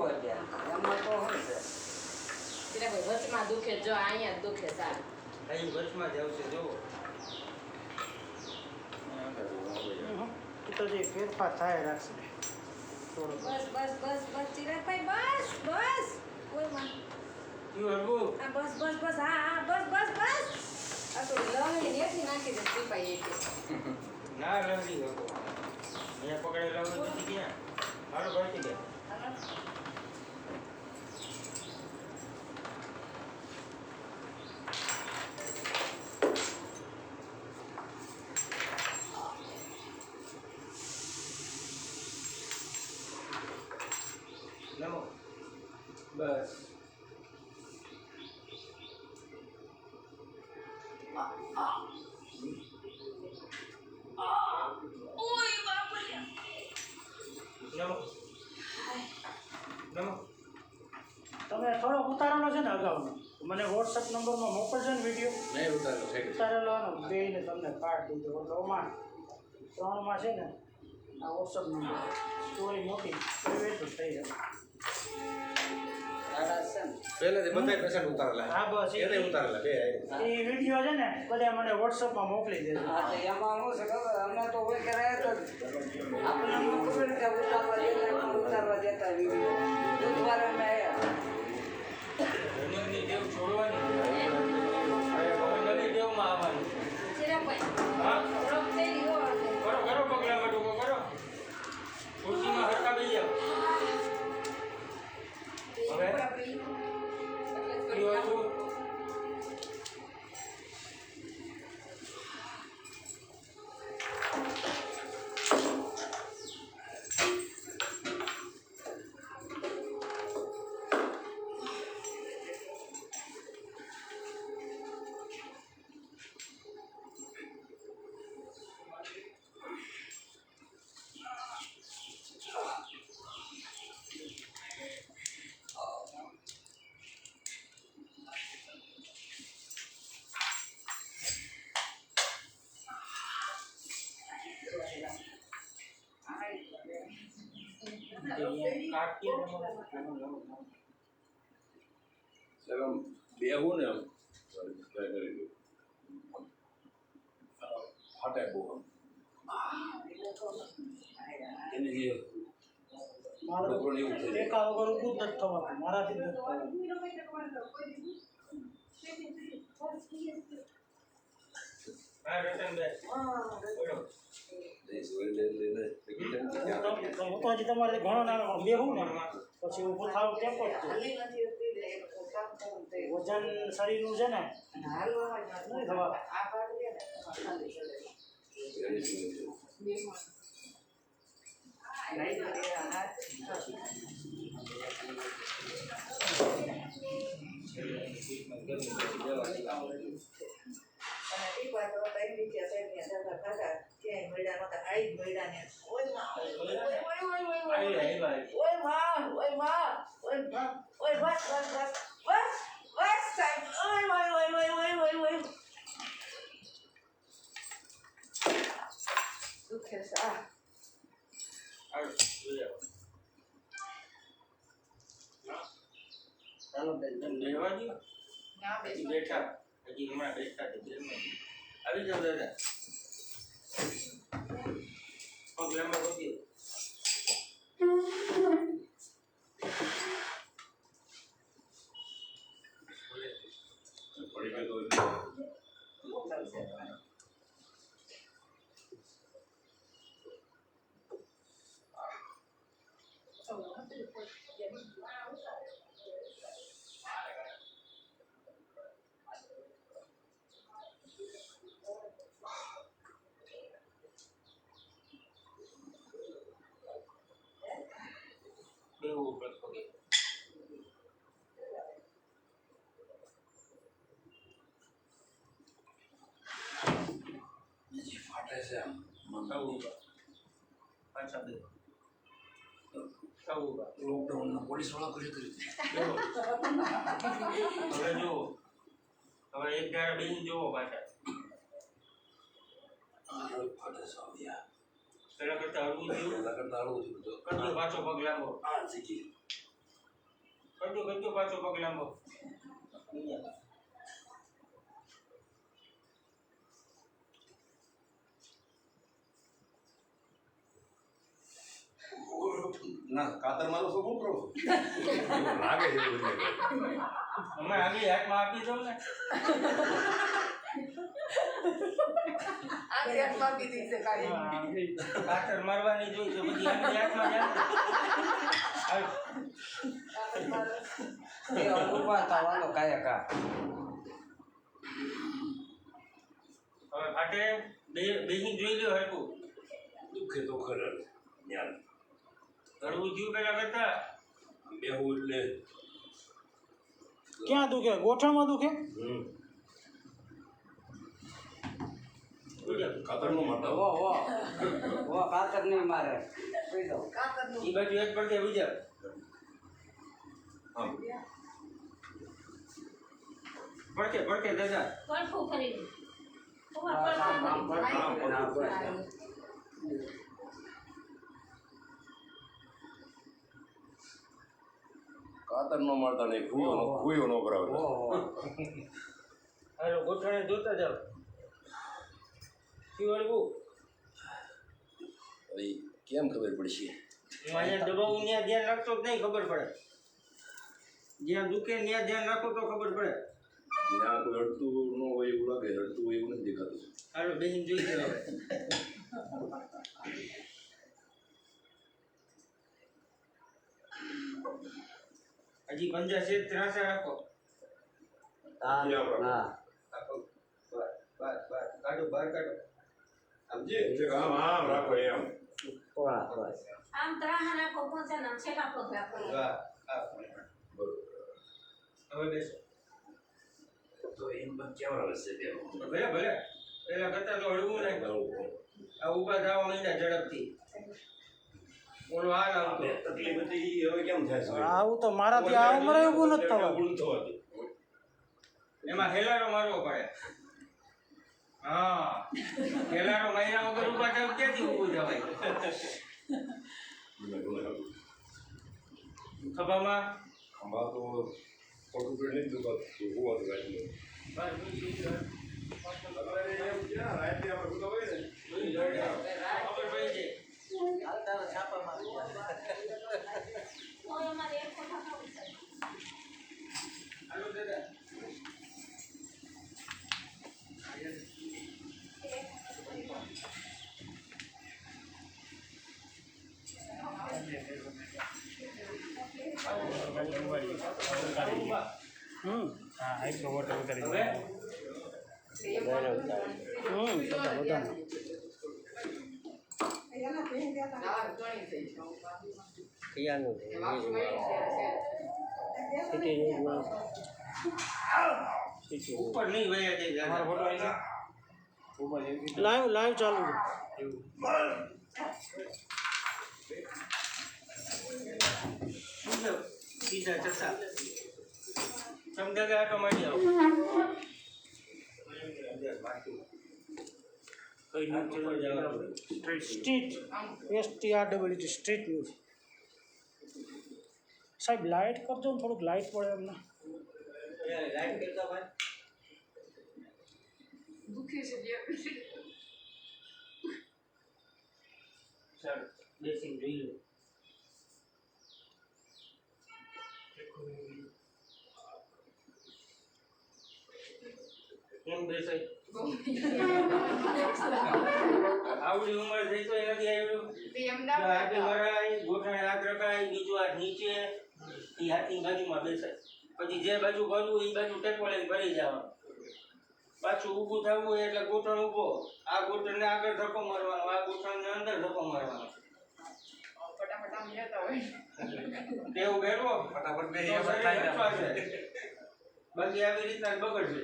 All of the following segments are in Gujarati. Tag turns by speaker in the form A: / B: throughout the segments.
A: વધે એમાં તો હોય છે
B: એટલે કોઈ વચમાં દુખે જો અહીંયા જ દુખે સારું
C: અહીં વચમાં જ આવશે જોવો
D: તો જે ફેરફાર થાય રાખશે થોડો
B: બસ બસ બસ બસ ચિરાગભાઈ બસ બસ ઓય માં
C: શું હરવું
B: આ બસ બસ બસ હા હા બસ બસ બસ આ તો લવણી નેથી નાખી દે ટીપાઈ એક
C: ના લંગડી હતો મેં પકડેલા નથી ક્યાં મારો ભરતી દે નમો બસ નમો નમો
D: તમે થોડો ઉતારેલો છે ને અગાઉનો મને વોટ્સઅપ નંબરમાં મોકલજો ને વિડીયો
E: નહીં ઉતારેલો છે
D: ઉતારેલો આનો બેયને તમને કાર્ડ દીધો એટલે ઓમાં 3માં છે ને આ વોટ્સઅપ નંબર સ્ટોરી મોટી એવી તો થઈ જાય
E: પહેલેથી બધા પેશન્ટ ઉતારેલા
D: હા બસ
E: એને ઉતારેલા બે
D: એ વિડીયો છે ને બધા મને વોટ્સઅપમાં મોકલી દેજો
A: હા તો એમાં શું છે ખબર અમે તો કોઈ કરાયા તો આપણને ન ખબર કે ઉતારવા દેતા બુધવારે અમે આવ્યા
C: રનિંગની ટેવ છોડવાની રનિંગની ટેવમાં આવવાનું
B: ચિરાગભાઈ
C: હા
B: થોડોક તેરી હો
C: કરો કરો પગલામાં ટૂંકો કરો ખુરશીમાં હરકા બેસી જાઓ હવે કયું હતું
E: સર આમ બેહું ને આમ ટ્રાય કરી દઉં ફાટે બહુ આમ એની જે
D: મારે
E: ડોક્ટરને એવું થઈ જાય
D: એકા વગર ઊભું જ નથી થવાતું મારાથી જ નથી થવાતું
C: હા રતનભાઈ બોલો
D: હું તો હજી તમારે ઘણો નાનો બેહું ને પછી ઊભું થાવ કેમ જ વજન શરીરનું છે ને નહીં થવા ચાલો
C: લેવા દો
B: ના બેસો
C: બેઠા હજી હમણાં બેઠા છે આવી જાઓ દાદા પગલામાં રોકી
E: પડી ગયો
C: બેવું પગે
E: ફાટે છે આમ
C: પાછા બે
E: લોકડાઉનમાં પોલીસવાળા કરી કરી
C: હવે જુઓ હવે એક ગાળા બેસી જુઓ પાછા
E: ફાટે છે આવ્યા
C: પેલા કરતા હળવું થયું
E: પેલા કરતા હળવું થયું બધું
C: કરજો પાછો પગ લાંબો
E: આ શીખી
C: કરજો પાછો પગ લાંબો
E: ના કાતર મારો શું કરો લાગે છે એવું બધું.
C: અમે આગળ હાથમાં આપી દો ને
A: આ પેટમાં બી દીધે કાઢી.
C: કાતર મારવાની જોઈ તો બધી આગળ હાથમાં જાય હાલ.
A: એ ઊભા થવાનો કાયા કા.
C: હવે ફાટે બેસી જોઈ લ્યો હરકું
E: દુખે તો ખરા જ્ઞાન
C: હળવું જીવ પેલા કરતા
E: બેહું એટલે
D: ક્યાં દુખે? ગોઠણમાં દુખે?
E: કાતરનો મારતા
A: વો કાતર નહીં મારે. પી દો.
C: એ બાજુ એક પડકે બીજા
E: આમ
C: પડકે દાદા
B: પડખું ફરી દે. ઉપર
A: આમ,
B: પડખું
A: આમ,
B: ફરી દે.
A: આમ, આમ.
E: કાતરનો મારતા નહીં ખુયો નો કરાવે
C: હાલો ગોઠણે જોતા જાઓ શું હળવું
E: હવે કેમ ખબર પડશે
C: અહીંયા દબાવું ત્યાં ધ્યાન રાખતો જ નહીં ખબર પડે જ્યાં દુખે ત્યાં ધ્યાન રાખો તો ખબર પડે
E: ત્યાં કોઈ હડતું ન હોય એવું લાગે હડતું હોય એવું નથી દેખાતું
C: હાલો બેસીને જોઈ લો હવે હજી પંજા છે ત્રાસા રાખો
A: હા.
C: રાખો બસ કાઢો બહાર કાઢો
E: સમજી આમ આમ રાખો એમ
A: થોડા.
B: આમ ત્રાહા રાખો, પોચા નામ છેલ્લા પગ રાખો.
C: વાહ
E: બરોબર
C: હવે બેસો
E: તો એમ પણ કેમ આવે છે તેનો
C: ભલે પેલા કરતા તો હળવું નહીં આ ઊભા થવા માંડ્યા ઝડપથી ઓલો હાલ આવતો
E: તકલીફ હતી હવે કેમ થાય છે
D: આવું તો મારાથી આ ઉંમરે ઊભું નથી થવાનું.
E: ઊભું થવાતું
C: એમાં હેલારો મારવો પડે હા હેલારો મહિના વગર ઊભા થાવ ક્યાંથી ઊભું જવાય ખભામાં
E: ખંભા તો ખોટું પેટ નહીં દુખાતું હોવાનું ગાડી રાતે આપણે બધા હોય ને
C: ખબર પડી છે
B: તો અમારે એક ખોટા ખાવું છે.
C: હાલો દાદા
D: હા એક વોટર ઉતારી
C: હવે
D: બધા
C: ઉપર નહીં વયા જાય દાદા.
D: લાઈવ ચાલુ છે.
C: સુંદર સીધા ચસા સમજાતા આટો મારી આવો કઈ નીચે ન જવાનું
D: સ્ટ્રીટ STRWT સ્ટ્રીટ ન્યૂઝ. સાહેબ લાઇટ કરજો ને, થોડુંક લાઇટ પડે અમને.
C: લાઈટ કરતા ભાઈ ચાલો બેસીને જોઈ લો કેમ બેસાય આવડી ઉંમર થઈ તો એનાથી આવ્યું હાથે વરાય ગોઠણે હાથ રખાય બીજું હાથ નીચે એ હાથની બાજુમાં બેસાય પછી જે બાજુ ભરવું એ બાજુ ટેકો લઈને ભરી જવાનું પાછું ઊભું થવું હોય એટલે ગોઠણ ઊભો આ ગોઠણને આગળ ધક્કો મારવાનો આ ગોઠણને અંદર ધક્કો મારવાનો ટેવ બેઠો
A: ફટાફટ બે
C: તો શરીર હચવાશે. બાકી આવી રીતના જ બગડશે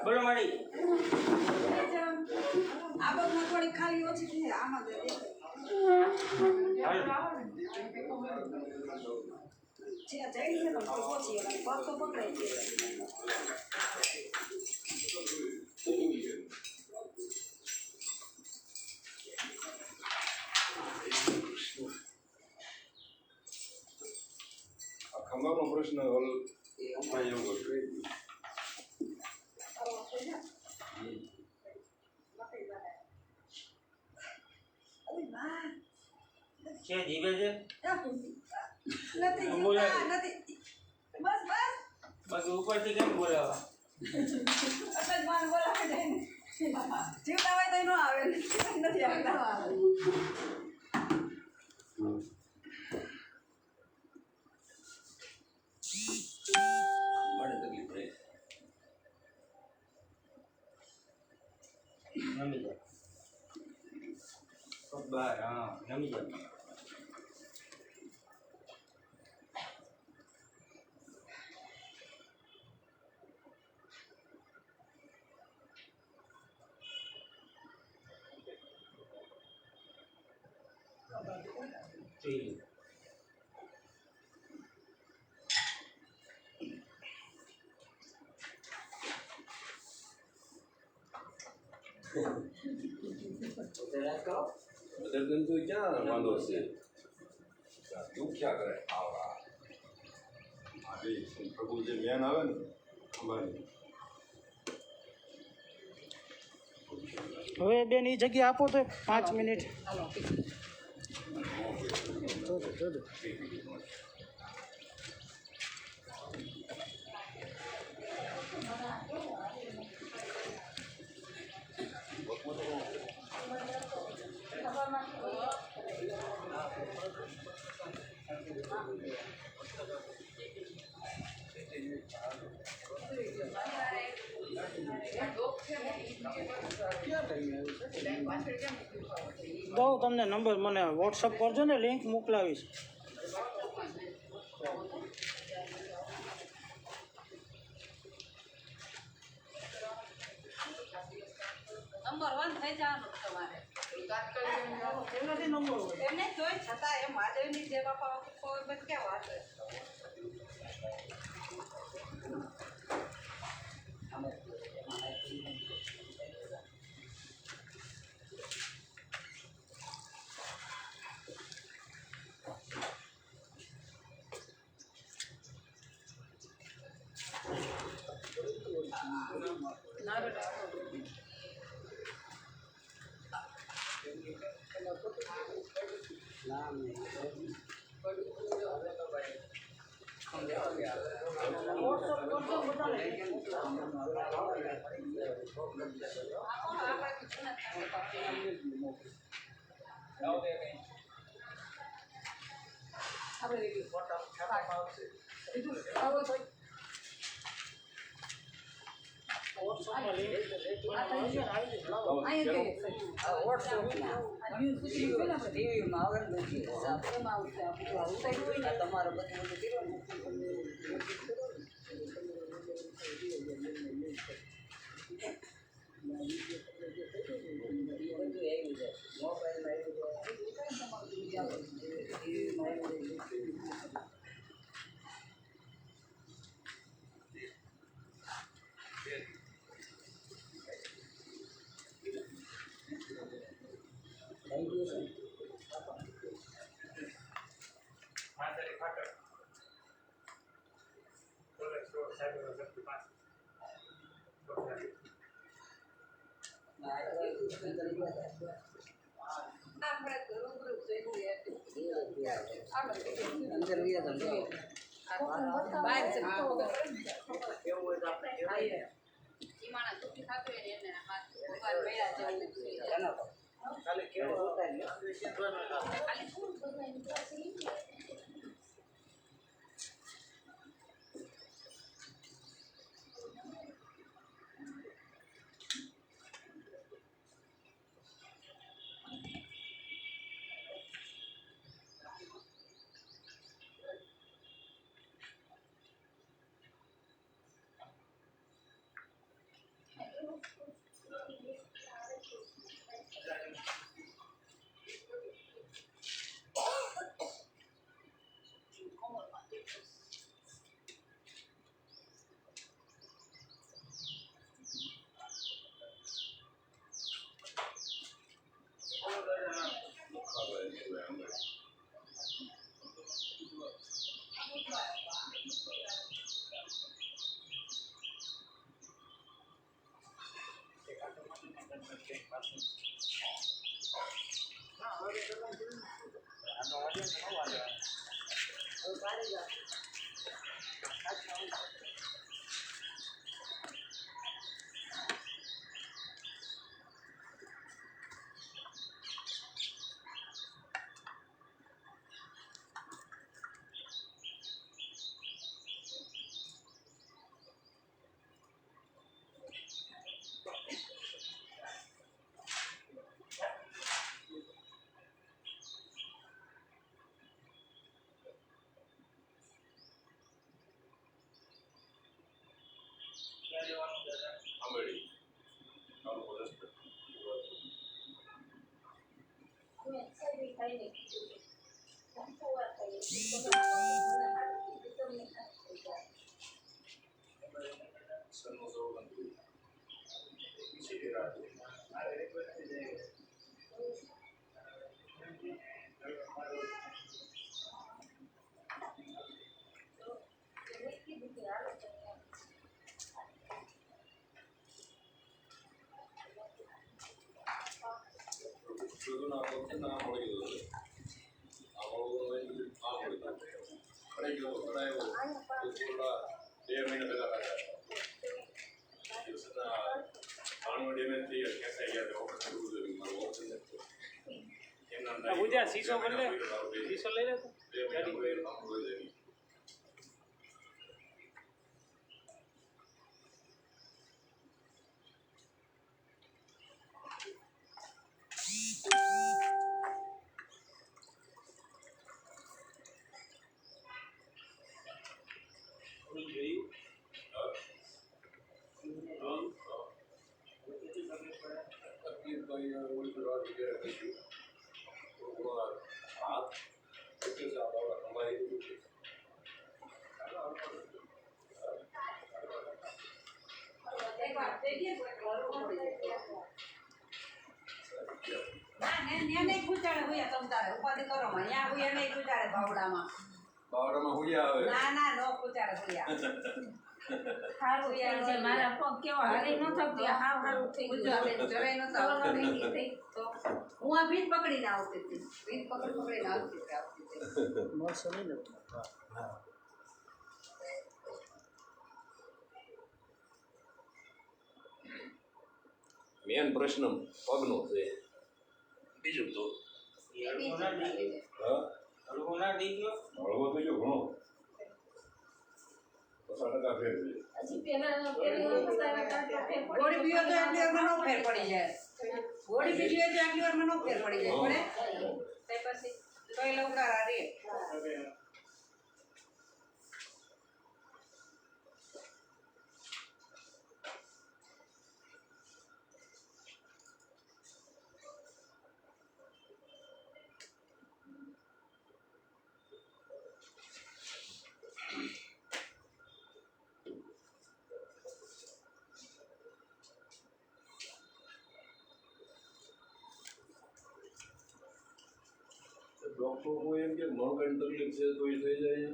C: બોલો માડી
F: આ બાજુમાં થોડી ખાલી ઓછી છે આમાં જ છે ચડી છે પણ થોડી ઓછી એટલે પગ તો પકડાય છે.
A: એ
E: ભાઈ એવું હતું.
C: છે જીવે છે
F: નથી
C: બોલે.
F: જીવતા, નથી બસ બસ
C: બાકી ઉપરથી કેમ બોલાવા
F: એટલે જ માન બોલાવે જાય ને જીવતા હોય તો નો આવે ને. નથી આવતા
E: મને તકલીફ રહે.
C: નમી જા બહાર હા નમી જા જોઈ લે.
E: દર્દન તો ક્યાં વાંધો છે? દુખ્યા કરે આવડા. આ બે પ્રભુ જે મેન આવે ને અંબાની.
D: હવે બેન એ જગ્યા આપો તો 5 મિનિટ. જોજો જોજો. દઉં તમને નંબર, મને વોટ્સઅપ કરજો ને, લિંક મોકલાવીશ.
B: નંબર 1 થઈ જવાનું તમારે
D: એનાથી નંબર હોય.
B: એમને જોઈ છતાં એમ મહાદેવની જેવા કોઈ બધ કેવા વાત
A: ટીવીમાં આવે ને એમાં આવશે તમારે બધું અંદર વ્યા
B: બહાર છે
A: ખાલી
E: બધું ના વખતે ના મળી ગયું છે. આ મળવું હોય તો આ મળી ગયું. કડાઈ ગયો કડાયો તો થોડા 2 મહિના પહેલા હતા દિવસના પાણી ડેમેજ થઈ ગયા ખેંચાઈ ગયા તો ઓપરેશન કરવું જોઈએ મારું ઓપરેશન એમના
D: ગુજરાત શીશો બદલે શીશો લઈ લે
E: 2 મહિના હોય કામ હોય જાય.
C: જોયું
E: તકલીફ તો અહીંયા ઓલી કરવા વગેરે થયું થોડું હાથ એટલે જ આ બાબા તમારી બધું છે.
F: ના ને નહીં ખૂંચાડે હોય તમ તારે ઉપાધિ કરો માં ત્યાં હોય નહીં ખૂંચાડે બાવડામાં
E: બાવડામાં હુડિયા આવે
F: ના ના નો ખૂંચાડે હોય
B: સારું યાર છે મારા પગ કેવા હારી ન થતી હાવ હારું થઈ
F: ગુજરાત
B: ગયું
F: જરાય નતો
B: ચલો નહીં થઈ
F: તો હું આ ભીત પકડીને આવતી હતી ભીત પકડીને આવતી હતી
D: મળશે નહીં ને હા
E: મેન પ્રશ્ન પગનો છે બીજું તો હા
C: હળવો ના થઈ ગયો
E: હળવો થઈ ગયો ઘણો 50% ફેર છે.
B: હજી પેલી વખત
F: ગોળી પીવો તો એટલી વારમાં નો ફેર પડી જાય ગોળી પીવી હોય તો એટલી વારમાં નો ફેર પડી જાય પડે તે પછી તોય લવકારા રે
E: ડોક્ટર કોઈ એમ કે મણકાની તકલીફ છે તો એ થઈ જાય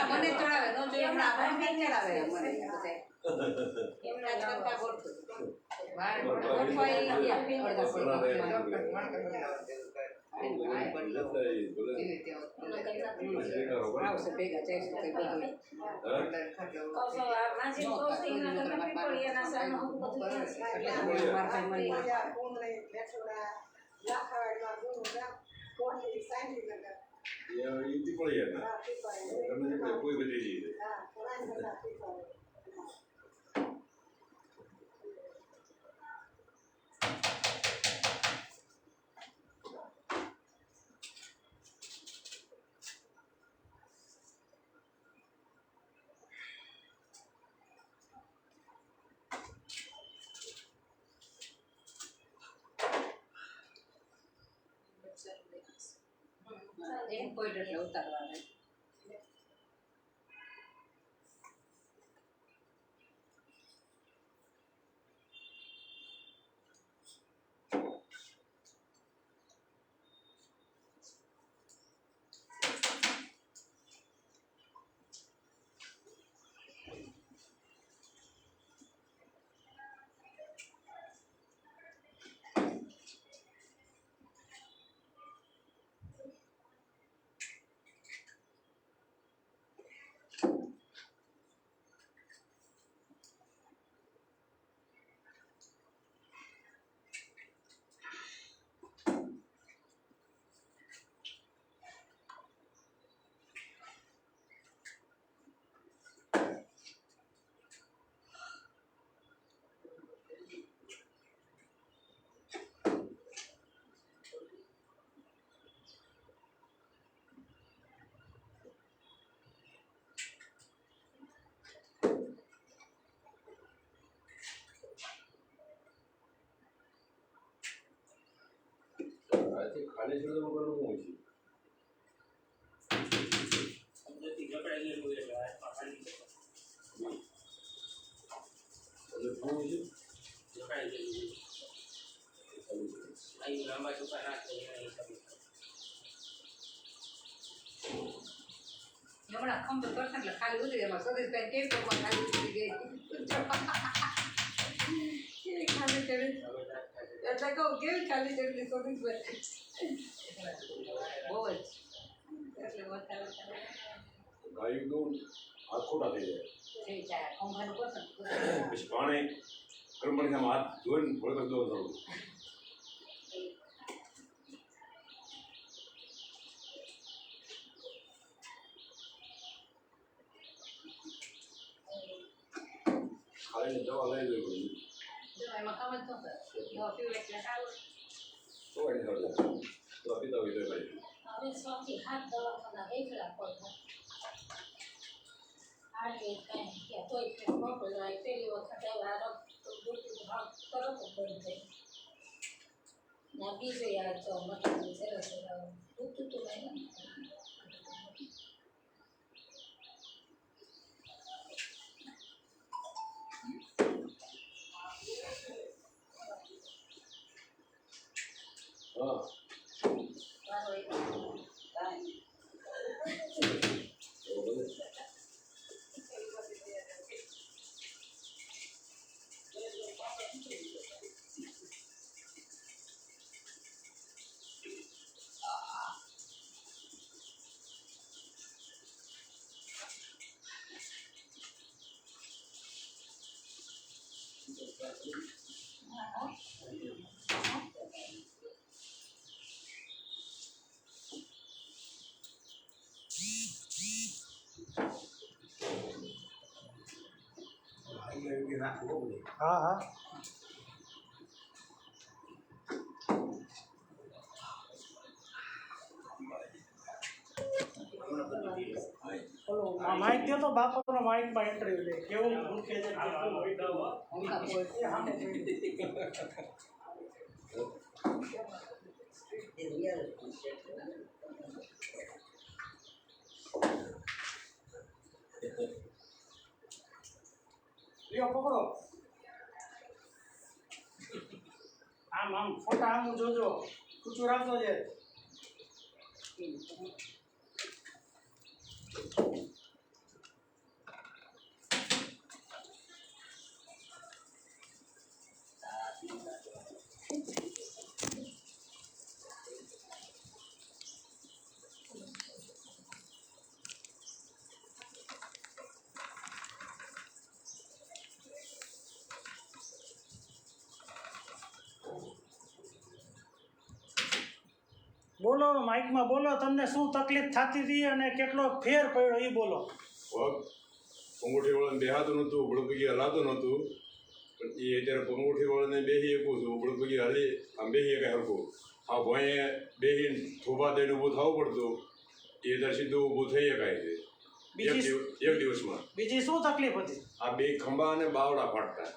F: મને ચડાવે નો જોઈએ હમણાં આપણે કઈ ચડાવે મને એમના કરતા ગોઠવું બાર ગોઠવાઈ ગયા આવશે ભેગા જઈશું કઈ બધું
B: માજી કોસ્તી ના તમે પીપળિયાના સાનો હું બધું
E: કોઈ બધી
F: એક પોઈન્ટ એટલે ઉતારવાના
E: ખાલી છોડવામાં કરવું શું છે
C: અંદરથી જકડાઈ ગયેલું એટલે હાથમાં ખાલી
E: એટલે શું છે
C: જકડાઈ ગયેલું અહીં લાંબા ટૂંકા ના થાય એના હિસાબે
F: હમણાં ખંભ કરશે એટલે ખાલી ઉતરી એમાં સતીશભાઈ કેવી કોમાં ખાલી ઉતરી ગઈ કેવી ખાલી ચડી એટલે કહું કેવી ખાલી ચડી સતીશભાઈ બહુ જ એટલે વધારે
E: ગાયું દઉં હાથ ખોટા થઈ જાય
F: થઈ જાય ખંભાનું કરશે
E: પછી પાણી ગરમ પાણીમાં હાથ ધોઈને થોડુંક દો થોડું ખાઈને દવા લઈ લેવી
F: જો એમાં કામ જ ન કરે દવા પીવું એટલે સારું
E: તો એની સાથે દવા પીતા હોય તો ભાઈ
B: હવે સ્વાથી હાથ દવાખાના એકલા પડતા આજે કાંઈ કે તોય કે મોકલ જાય પેલી વખત આવ્યા રક્ત દુખતું ભાગ તરત જ બંધ થઈ ના બીજો યાદ તો મતલબ સરસ દુખતું તો નહીં
E: હા
F: વારો એક
A: કાંઈ.
E: બરોબર
D: હા હા ઓલો માઇક દે તો બાપાનો માઇકમાં ઇન્ટરવ્યુ લે કેવું દુખે છે કેટલું હોય દવા
A: એ real.
D: લ્યો પકડો આમ આમ ફોટા આમ જોજો ઊંચું રાખજો છે બોલો માઇકમાં બોલો તમને શું તકલીફ થતી હતી અને કેટલો ફેર પડ્યો એ બોલો
E: પગ અંગૂઠી વાળાને બેહાતું નહોતું ઉબળું પગી હલાતું નહોતું પણ એ અત્યારે અંગૂઠી વાળાને બેસી શકું છું ઉબળું પગી હલી આમ બેસી શકાય હરખું આ ભોંયે બેસીને થોભા દઈને ઊભું થવું પડતું એ અત્યારે સીધું ઊભું થઈ શકાય છે એક દિવસમાં
D: બીજી શું તકલીફ હતી
E: આ બે ખંભા અને બાવડા ફાટતા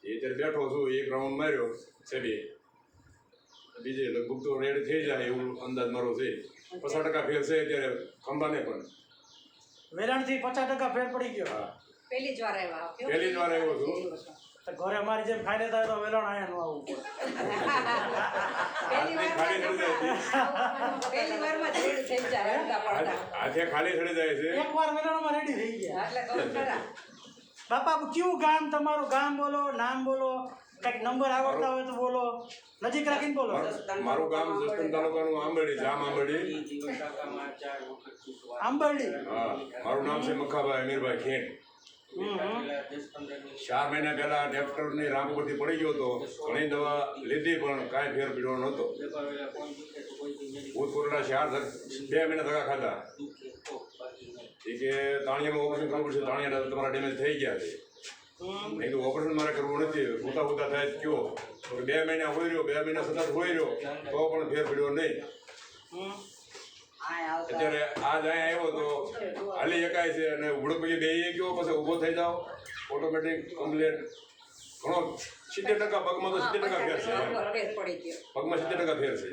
E: એ અત્યારે બેઠો છું એક રાઉન્ડ માર્યો છે બીજે લગભગ તો રેડ થઈ જાય એવું અંદાજ મારો છે 50% ફેર છે અત્યારે ખંભાને પણ
D: વેરાણથી 50% ફેર પડી ગયો
E: હા
F: પહેલી જ વાર આવ્યા
E: પહેલી જ વાર આવ્યો છું
D: તો ઘરે મારી જેમ ખાઈને થાય તો વેલાણ આયા ન આવવું પડે
F: પહેલી વારમાં જ રેડી થઈ જાય હળગા પડતા
E: આજે ખાલી થડી જાય છે
D: એકવાર વેલાણમાં રેડી થઈ ગયા
F: એટલે કહું ખરા
D: બાપા કયું ગામ તમારું ગામ બોલો નામ બોલો કંઈક નંબર આવડતા હોય તો બોલો નજીક રાખીને બોલો
E: મારું ગામ જસદણ તાલુકાનું આંબરડી જામ આંબરડી
D: આંબરડી
E: હા મારું નામ છે મખાભાઈ અમીરભાઈ ખેડ 4 મહિના પહેલા ડોક્ટરની રાંગ ઉપરથી પડી ગયો હતો ઘણી દવા લીધી પણ કાંઈ ફેર પીડો નહોતો ભૂતપૂર્વના 2 મહિના ધક્કા ખાધા એ કે તાણિયામાં ઓપરેશન કરવું છે તાણિયા તમારા ડેમેજ થઈ ગયા છે નહીં તો ઓપરેશન મારે કરવું નથી ઉતા ઉતા થાય કયો તો 2 મહિના હોય રહ્યો 2 મહિના સતત હોય રહ્યો તો પણ ફેર પડ્યો નહીં અત્યારે આજ અહીંયા આવ્યો તો હાલી શકાય છે અને ઉભડો પછી બે ગયો પછી ઊભો થઈ જાઓ ઓટોમેટિક કમ્પ્લેટ ઘણો 70% પગમાં તો 70% ફેર છે
F: ફેર પડી ગયો
E: પગમાં 70% ફેર છે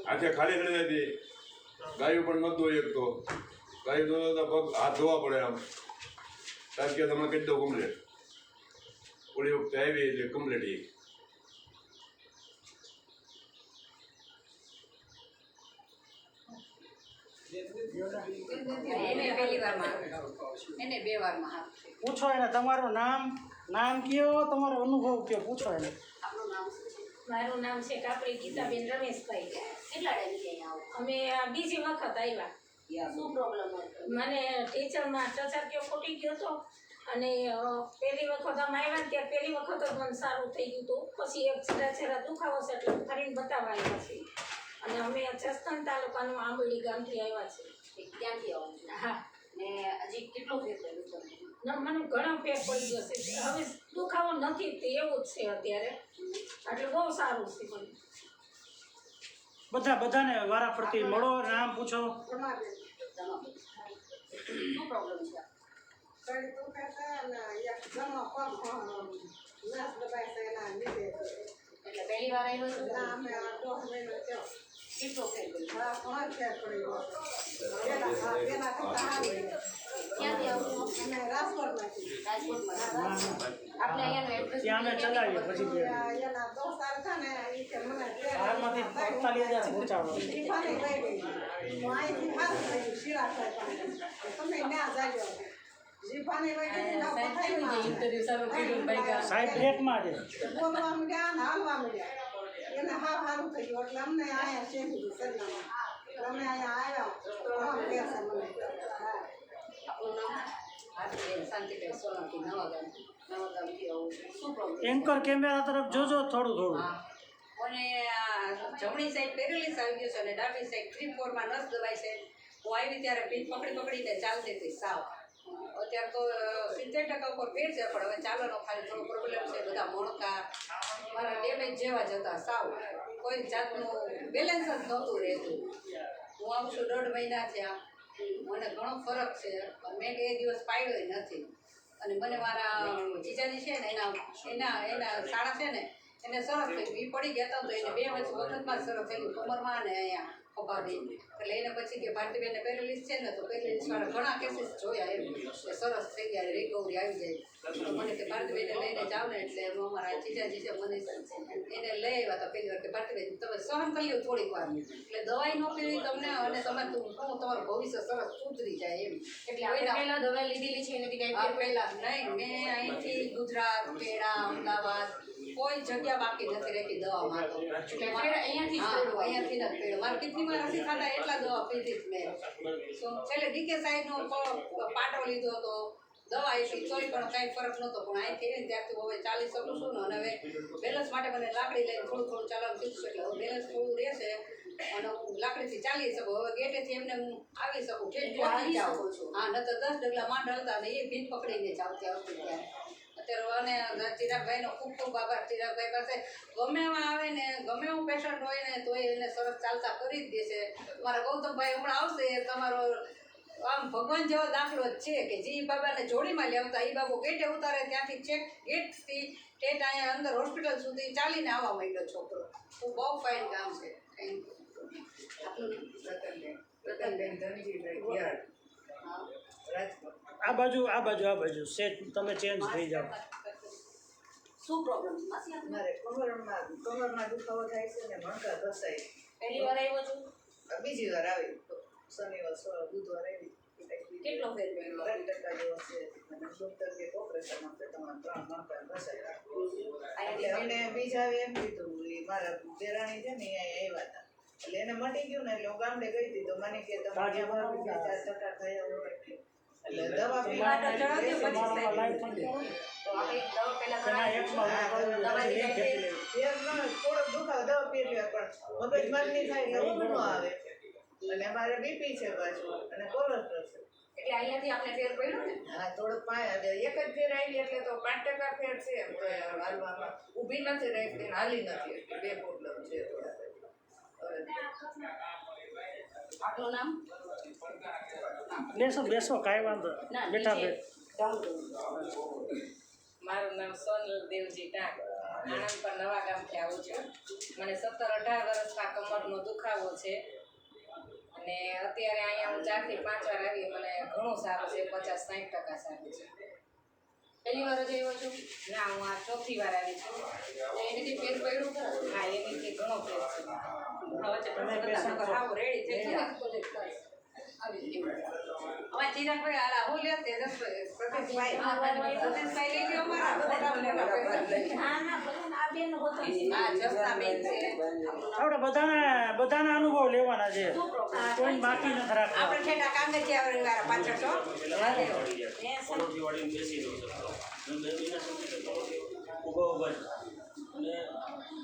E: આજે ખાલી થઈ જતી ગાયું પણ નહોતું એક તો ગાયું તો પગ હાથ ધોવા પડે આમ કારણ કે તમે કહી દો કમ્પ્લેટ ઓલી વખતે આવી એટલે કમ્પ્લેટ એ
F: એને પહેલી વારમાં એને 2 વારમાં હાથ છે.
D: પૂછો એને તમારું નામ કયો, તમારો અનુભવ કયો, પૂછો એને.
F: આપણું નામ શું છે?
B: મારું નામ છે કાપડી ગીતાબેન રમેશભાઈ.
F: કેટલા ટાઈમથી અહીંયા આવો?
B: અમે આ બીજી વખત આવ્યા.
F: શું પ્રોબ્લેમ હોય?
B: મને ટીચરમાં ચચાક્યો ફૂટી ગયો હતો અને પહેલી વખત અમે આવ્યા ને ત્યારે પહેલી વખત જ મને સારું થઈ ગયું હતું. પછી એક છેડા દુખાવો છે એટલે ફરીને બતાવવા આવ્યા છીએ. અને અમે જસદણ તાલુકાનું આંબલી ગામથી આવ્યા છીએ.
F: ક્યાંથી આવો છો?
B: હા,
F: ને હજી કેટલો ફેર થયો તમને?
B: મને ઘણો ફેર પડી ગયો છે. હવે દુખાવો નથી તે એવું જ છે અત્યારે, એટલે બહુ સારું છે મને.
D: બધાને વારા ફરતી મળો, નામ પૂછો.
F: શું પ્રોબ્લેમ છે? એટલે પહેલી વાર આવ્યો છો? કેટલો ફેર પડ્યો? ક્યાંથી આવો છો? રાજકોટમાં. આપણે અહીંયાનું એડ્રેસ
D: ત્યાં અમે ચલાવીએ પછી બારમાંથી 48,000 પહોંચાડો. સાહેબ બ્રેકમાં છે.
F: આપણું નામ? શાંતિબેન સોલંકી, નવાગામથી આવું છું. શું પ્રોબ્લેમ?
D: એન્કર કેમેરા તરફ જોજો થોડું.
F: અને જમણી સાઈડ પેરેલિસ આવી ગયો છે અને ડાબી સાઈડ 3-4 નસ દબાઈ છે. હું આવી ત્યારે પીઠ પકડીને ચાલતી હતી સાવ. અત્યારે તો 70% ઉપર ફેર છે, પણ હવે ચાલવાનો ખાલી થોડો પ્રોબ્લેમ છે. બધા મણકા મારા ડેમેજ જેવા જ હતા સાવ. કોઈ જાતનું બેલેન્સ જ નહોતું રહેતું. હું આવું છું 1.5 મહિના થયા. મને ઘણો ફરક છે. મેં એ દિવસ પાડ્યો નથી. અને મને મારા જીજાજી છે ને એના શાળા છે ને એને સરસ થયું. એ પડી ગયા હતા તો એને 2 વખતમાં સરસ થયું, કમરમાં અને અહીંયા ખભાથી. એટલે એને પછી કે ભારતીબેનને પેરેલિસ છે ને તો પેરેલિસ વાળા ઘણા કેસીસ જોયા એમ કે સરસ થઈ ગયા, રિકવરી આવી જાય. તો મને કે ભારતીબેનને લઈને જાવ ને, એટલે અમારા જીજાજી છે મને એને લઈ આવ્યા હતા પહેલી વાર કે ભારતીબેન તમે સહન કરી લો થોડીક વાર, એટલે દવાઈ ન પીવી તમને અને તમારું ભવિષ્ય સરસ સુધરી જાય એમ. એટલે પહેલા દવાઈ લીધેલી છે એનાથી કઈ પહેલા નહીં. મેં અહીંથી ગુજરાત, ખેડા, અમદાવાદ કોઈ જગ્યા બાકી નથી રહેતી દવામાં. તો અહીંયાથી જ પડ્યો. મારે કિડનીમાં રસી ખાતા એટલા દવા પીધી જ મેં. છેલ્લે ડીકે સાહેબનો પાટો લીધો હતો, દવા આપી તોય પણ કાંઈ ફરક નહોતો. પણ અહીંથી એવી ત્યારથી હવે ચાલી શકું છું ને. અને હવે બેલેન્સ માટે મને લાકડી લઈને થોડું ચાલવાનું કીધું છે, એટલે હવે બેલેન્સ થોડું રહેશે અને હું લાકડીથી ચાલી શકું. હવે ગેટેથી એમને હું આવી શકું, પહોંચી જાઉં છું. હા, નતર 10 ડગલા માંડ હલતા ને એ ભીંત પકડીને જ આવતી ત્યારે. અત્યારે અને ચિરાગભાઈનો ખૂબ ખૂબ આભાર. ચિરાગભાઈ પાસે ગમે એમાં આવે ને ગમે એવું પેશન્ટ હોય ને તો એને સરસ ચાલતા કરી જ દેશે. મારા ગૌતમભાઈ હમણાં આવશે. તમારો આમ ભગવાન જેવો દાખલો જ છે કે જે બાબાને જોડીમાં લેવતા એ બાબુ ગેટે ઉતારે ત્યાંથી ચેક ગેટથી ટેટ અહીંયા અંદર હોસ્પિટલ સુધી ચાલીને આવવા માંડ્યો છોકરો. ખૂબ બહુ ફાઇન કામ છે. Thank you. રતનબેન ધનજીભાઈ
D: આ બાજુ સેટ તમે ચેન્જ થઈ જાઓ.
F: શું પ્રોબ્લેમ?
A: મારે કમરમાં દુખાવો થાય છે ને મણકા ઘસાય.
F: પહેલી વાર આવ્યો છું?
A: બીજી વાર આવી. શનિવાર બુધવાર આવી.
F: કેટલો ફેર પડ્યો?
A: 3% જેવો છે. અને ડૉક્ટર કે ઓપરેશન માટે તમારે 3 મણકા ઘસાય. એટલે અમને બીજા એમ કીધું એ મારા દેરાણી છે ને એ આવ્યા હતા. એટલે એને મટી ગયું ને એટલે હું ગામડે ગઈ હતી તો મને કે તમારે 4% થયા હોય. એટલે દવા પીવા
F: તો આપણે દવા પહેલા
A: થોડોક દુખાવો દવા પી લે પણ મગજ મારની થાય એટલે ઊંઘ ન આવે. અને મારે બીપી છે પાછું અને કોલેસ્ટ્રોલ છે.
F: એટલે અહીંયાથી આપણે ફેર પડ્યો ને?
A: હા, થોડોક એક જ ફેર આવી એટલે તો 5% ફેર છે એમ તો હાલવામાં. ઊભી નથી રહી, હાલી નથી એટલી 2 પ્રોબ્લેમ છે થોડા.
F: આપણું નામ?
D: બેસો કાંઈ વાંધો બેઠા
G: મારું નામ સોનલ દેવજી ટાંક. આણંદ પર નવા ગામથી આવું છું. મને 17-18 વર્ષમાં કમરનો દુખાવો છે અને અત્યારે અહીંયા હું 4 થી 5 વાર આવી. મને ઘણું સારું છે, 50-60% સારું છે.
F: પહેલી વાર જ આવ્યો છું?
G: ના, હું આ 4થી વાર આવી છું.
F: એનાથી ફેર પડ્યું ખરા?
G: હા, એનીથી ઘણો ફેર છે.
F: હવે હાવ રેડી થઈ ગયા. અમારા ચિરાગભાઈ હાલા હું લે તે પ્રદેશભાઈ લઈ લ્યો અમારા મોટા હા જસનાબેન છે
D: આપણે બધાના અનુભવ લેવાના છે કોઈ બાકી નથી રાખવા
F: આપણે ઠેઠા કાંગચિયા વાળા પાછળ છો
C: પલોઠી વાળીને બેસી દઉં છું બે મહિના સુધી તો ઊભા ઊભા જ અને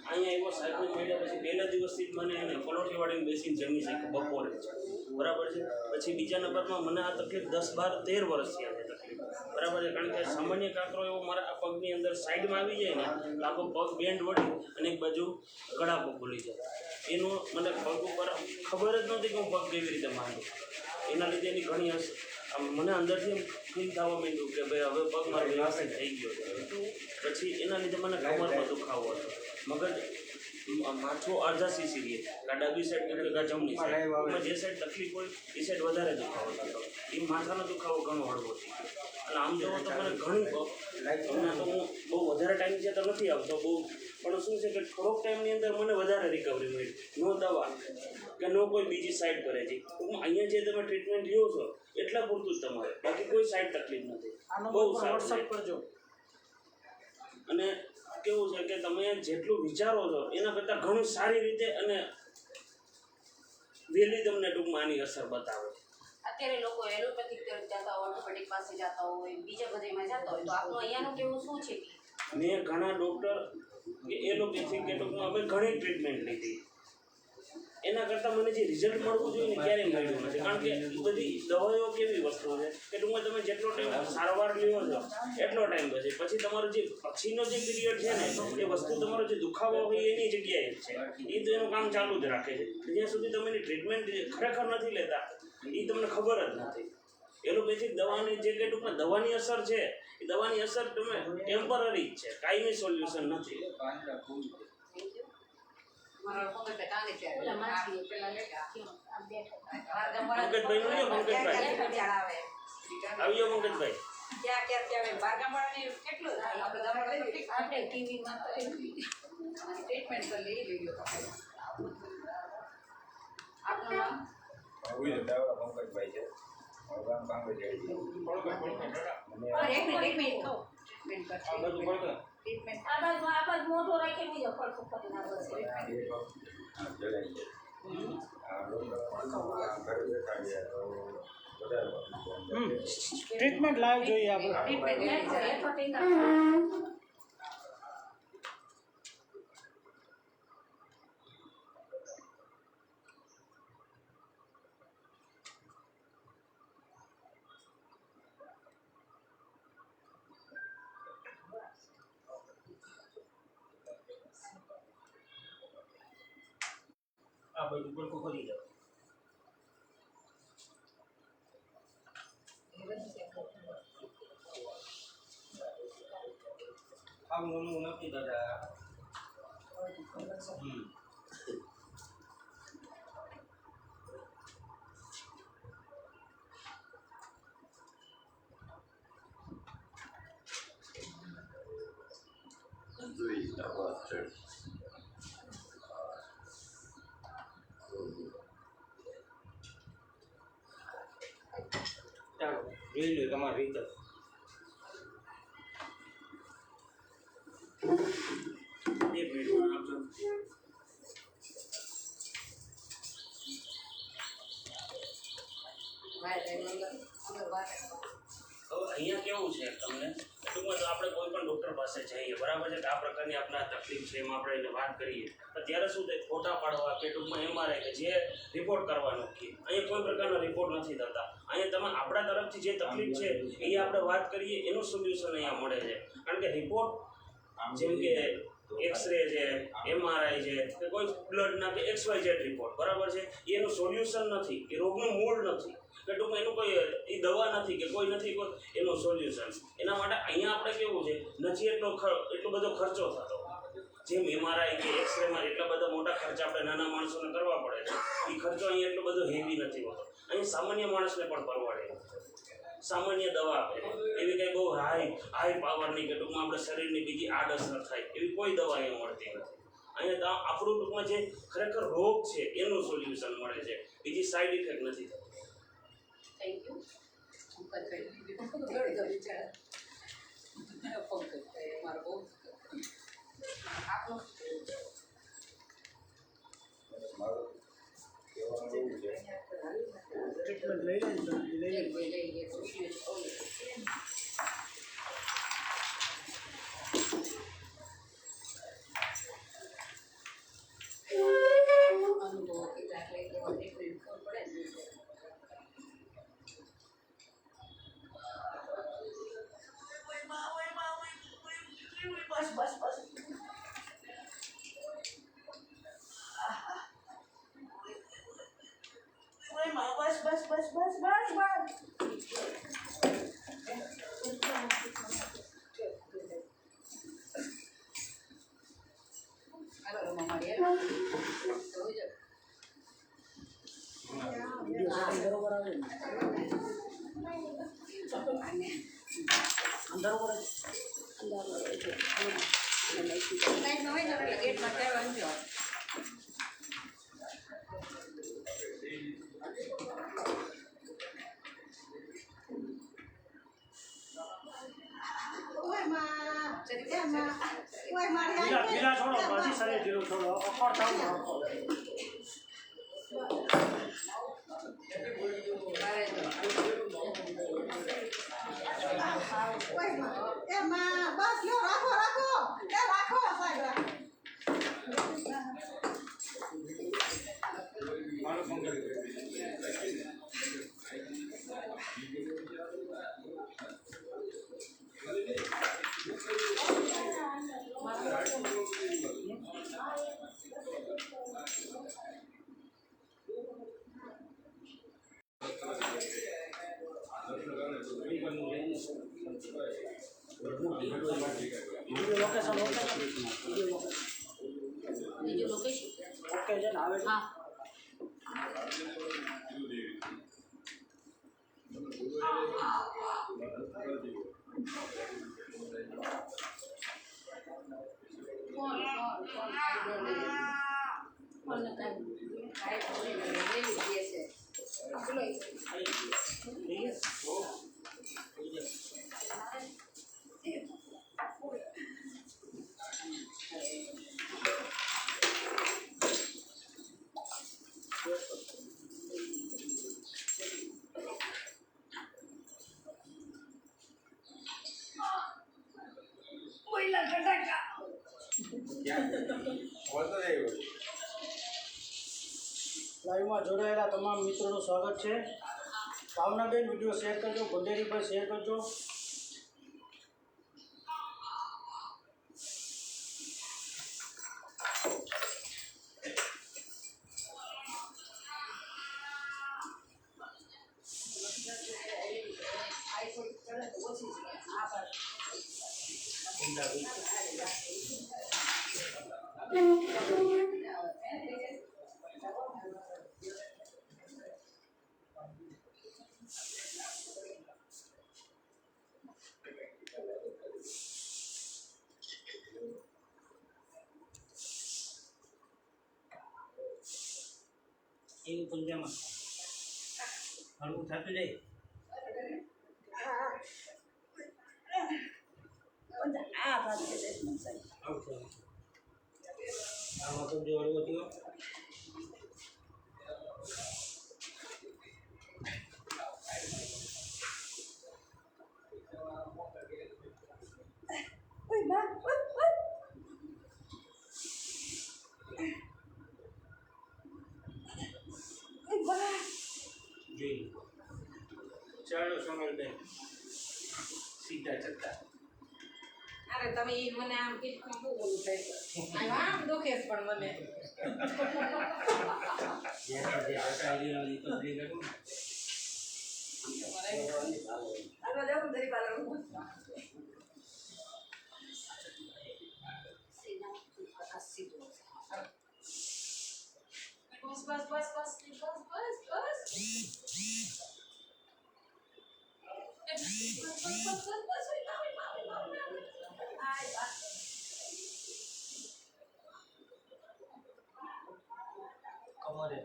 C: અહીંયા આવ્યો સાયકલ મળ્યા પછી પહેલા દિવસથી જ મને એને પલોઠી વાળીને બેસીને જમી શકે બપોરે જ બરાબર છે પછી બીજા નંબરમાં મને આ તકલીફ 10, 12, 13 વર્ષ થયા છે તકલીફ બરાબર છે કારણ કે સામાન્ય કાંકરો એવો મારા આ પગની અંદર સાઈડમાં આવી જાય ને તો આખો પગ બેન્ડ વળી અને એક બાજુ કડાકો ખુલી જાય એનું મને પગ ઉપર ખબર જ નહોતી કે હું પગ કેવી રીતે માંડું એના લીધે એની ઘણી મને અંદરથી ફીલ થવા માંડ્યું કે ભાઈ હવે પગ મારો વ્યવસ્થિત થઈ ગયો છે પછી એના લીધે મને કમરમાં દુખાવો હતો મગજ માથું અડધા સીસી રહે આ ડાબી સાઈડ કે જમણી સાઈડ એમાં જે સાઈડ તકલીફ હોય એ સાઈડ વધારે દુખાવો થતો એ માથાનો દુખાવો ઘણો હળવો થઈ ગયો અને આમ જોવો તો મને ઘણી હમણાં તો હું બહુ વધારે ટાઈમ છે તો નથી આવતો બહુ પણ શું છે કે થોડોક ટાઈમની અંદર મને વધારે રિકવરી મળી નો દવા કે નો કોઈ બીજી સાઈડ કરે છે અહીંયા જે તમે ટ્રીટમેન્ટ લ્યો છો એટલા પૂરતું જ તમારે બાકી કોઈ સાઈડ તકલીફ નથી બહુ સારું કરજો અને કેવું છે કે તમે જેટલું વિચારો છો એના કરતાં ઘણું સારી રીતે અને વહેલી તમને ટૂંકમાં આની અસર બતાવે
H: અત્યારે લોકો એલોપેથિક જતા હોય ઓર્થોપેડિક પાસે જતા હોય બીજા બધામાં જતા હોય તો આપણું અહીંયાનું કેવું શું છે
C: મેં ઘણા ડૉક્ટર કે એલોપેથિક કે ટૂંકમાં અમે ઘણી ટ્રીટમેન્ટ લીધી એના કરતાં મને જે રિઝલ્ટ મળવું જોઈએ ને ક્યારેય મળ્યું નથી કારણ કે બધી દવાઓ કેવી વસ્તુ છે કે ટૂંકમાં તમે જેટલો ટાઈમ સારવાર લ્યો છો એટલો ટાઈમ બચે પછી તમારો જે પછીનો જે પીરિયડ છે ને એ વસ્તુ તમારો જે દુખાવો હોય એની જગ્યાએ જ છે એ તો એનું કામ ચાલુ જ રાખે છે જ્યાં સુધી તમે એની ટ્રીટમેન્ટ ખરેખર નથી લેતા એ તમને ખબર જ નથી એલોપેથિક દવાની જે કે ટૂંકમાં દવાની અસર છે એ દવાની અસર તમે ટેમ્પરરી જ છે કાયમી સોલ્યુશન નથી આવ્યો પંકજભાઈ
B: આપણે ટીવીમાં ટ્રીટમેન્ટ કરી લઈ ગયો આપનું નામ
E: પંકજભાઈ છે
F: એક મિનિટ કહું ટ્રીટમેન્ટ
B: આ બાજુ મોટો રાખી બીજો પડતો કરીને
D: ટ્રીટમેન્ટ લાઈવ જોઈએ આપણે
C: આ બધું ઉપર ખોલી જાવ આવું નથી દાદા ચાલો જોઈ લો તમારી રીતે એક મિનિટ આપજો અહીંયા કેવું છે તમને ટૂંકમાં તો આપણે કોઈ પણ ડૉક્ટર પાસે જઈએ બરાબર છે કે આ પ્રકારની આપણે આ તકલીફ છે એમાં આપણે એને વાત કરીએ તો ત્યારે શું થાય ફોટા પાડવા કે ટૂંકમાં MRI કે જે રિપોર્ટ કરવાનો કે અહીંયા કોઈ પ્રકારનો રિપોર્ટ નથી થતા અહીંયા તમે આપણા તરફથી જે તકલીફ છે એ આપણે વાત કરીએ એનું સોલ્યુશન અહીંયા મળે છે કારણ કે રિપોર્ટ જેમ કે એક્સરે છે MRI છે કે કોઈ બ્લડના કે XYZ રિપોર્ટ બરાબર છે એનું સોલ્યુશન નથી એ રોગનું મૂળ નથી કે ટૂંકમાં એનું કોઈ એ દવા નથી કે કોઈ નથી કોઈ એનું સોલ્યુશન એના માટે અહીંયા આપણે કેવું છે નથી એટલો બધો ખર્ચો થતો જેમ MRI કે એક્સરેમાં એટલા બધા મોટા ખર્ચા આપણે નાના માણસોને કરવા પડે છે એ ખર્ચો અહીંયા એટલો બધો હેવી નથી હોતો અહીં સામાન્ય માણસને પણ પરવડે સામાન્ય દવા આપે એવી કંઈ બહુ હાઈ પાવરની કે ટૂંકમાં આપણે શરીરની બીજી આડઅસર થાય એવી કોઈ દવા અહીંયા મળતી નથી અહીંયા આપણું ટૂંકમાં જે ખરેખર રોગ છે એનું સોલ્યુશન મળે છે બીજી સાઈડ ઇફેક્ટ નથી થતી
H: થેન્ક યુ.
F: પંકજ દોડતો બિચારા પંકજ મારો બહુ
H: આપનું
E: મારું કહેવાનું એવું છે
D: ટ્રીટમેન્ટ લઈ લેજો લઈ લેજો
F: અનુભવ કીધા એટલે ટ્રીટમેન્ટ ખબર પડે ને
A: બસ બસ બસ બસ બસ બસ બસ બસ બસ
F: આગળ મળીએ તો જ
D: વિડીયો સેટિંગ બરોબર આવે ને અંદર બરોબર
F: લાઈટ ન હોય તો એટલે ગેટમાં કહેવાનું જો
D: ઢીલા છોડો પછી શરીર ઢીલું છોડો અકડ થાવ ને વિડીયો લોકેશન
H: બીજું લોકેશન
D: ઓકે છે ને આવે છે
H: હા
D: લાઈવમાં જોડાયેલા તમામ મિત્રોનું સ્વાગત છે ભાવનાબેન વિડીયો શેર કરજો ભંડેરીભાઈ શેર કરજો
C: એવું પંજામાં હળવું થતું જાય આમાં તો જો હળવો થયો જોઈ ચાલો સોનલબેન સીધા ચડતા
G: અરે તમે ઈ મને આમ પીઠમાં બહુ ઓલું થાય આમ દુખે છે પણ મને
C: જ્યારે જે હટાવી લેવાની તકલીફ હતું
H: બસ બસ બસ બસ બસ
C: કમરે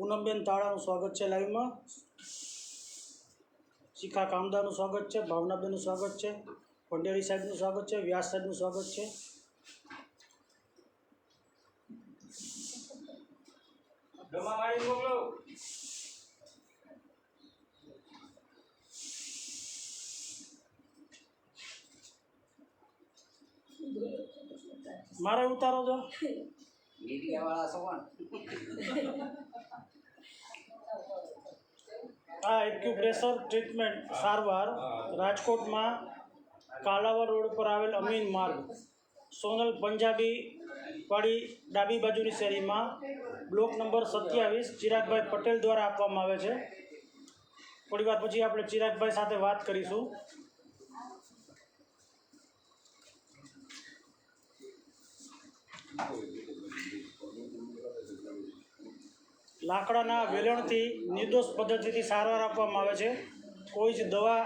D: પૂનમબેન તાળાનું સ્વાગત છે લાઈવમાં. શિખા કામદારનું સ્વાગત છે, ભાવનાબેનનું સ્વાગત છે, પંડેરી સાહેબનું સ્વાગત છે, વ્યાસ સાહેબનું સ્વાગત છે.
C: જમા વાળી મોકલો.
D: મારે ઉતારો છો.
F: મીડિયાવાળા છો પણ
D: આ એક્યુપ્રેશર ટ્રીટમેન્ટ સારવાર રાજકોટમાં કાલાવડ રોડ પર આવેલ અમીન માર્ગ સોનલ પંજાબી વાડી ડાબી બાજુની શેરીમાં બ્લોક નંબર 27 ચિરાગભાઈ પટેલ દ્વારા આપવામાં આવે છે. થોડી વાર પછી આપણે ચિરાગભાઈ સાથે વાત કરીશું. લાકડાના વેલણથી નિર્દોષ પદ્ધતિથી સારવાર આપવામાં આવે છે. કોઈ જ દવા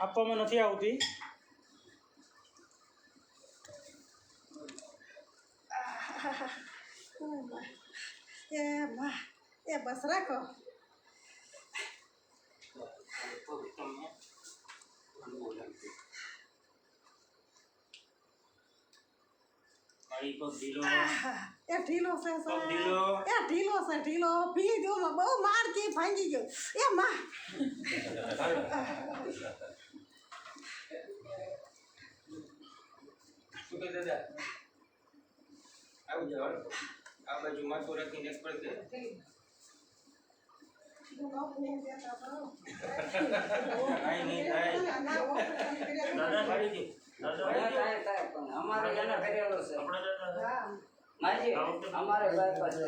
D: આપવામાં નથી આવતી.
I: એ બસ રાખો. એ ઢીલો છે એ ઢીલો છે ઢીલો પી દો બહુ માર કે ભાંગી ગયો એ માં.
C: શું કહે દાદા? આવું જાવ. આ બાજુ માથું રાખીને એક પડકે. કાંઈ નહીં થાય. દાદા પાડી દે.
F: અમારે એને ફેરેલો છે માજી અમારે બાયપાસ છે.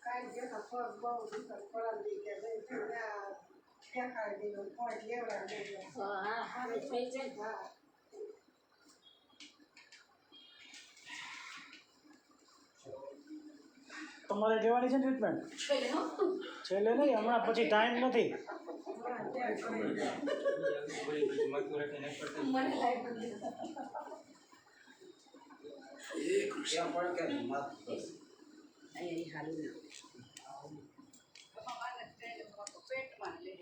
I: કાંઈ જેના પગ બહુ દીકર પડાવી કે ફેંકાડી દીધો પોઈન્ટ લેવડાવી દીધો.
B: હા હવે થઈ જાય.
D: તમારે લેવાની છે ટ્રીટમેન્ટ? છેલ્લે નહીં, હમણાં પછી ટાઈમ નથી.
C: માથું રાખીને એક પડકે.
F: પેટમાં લે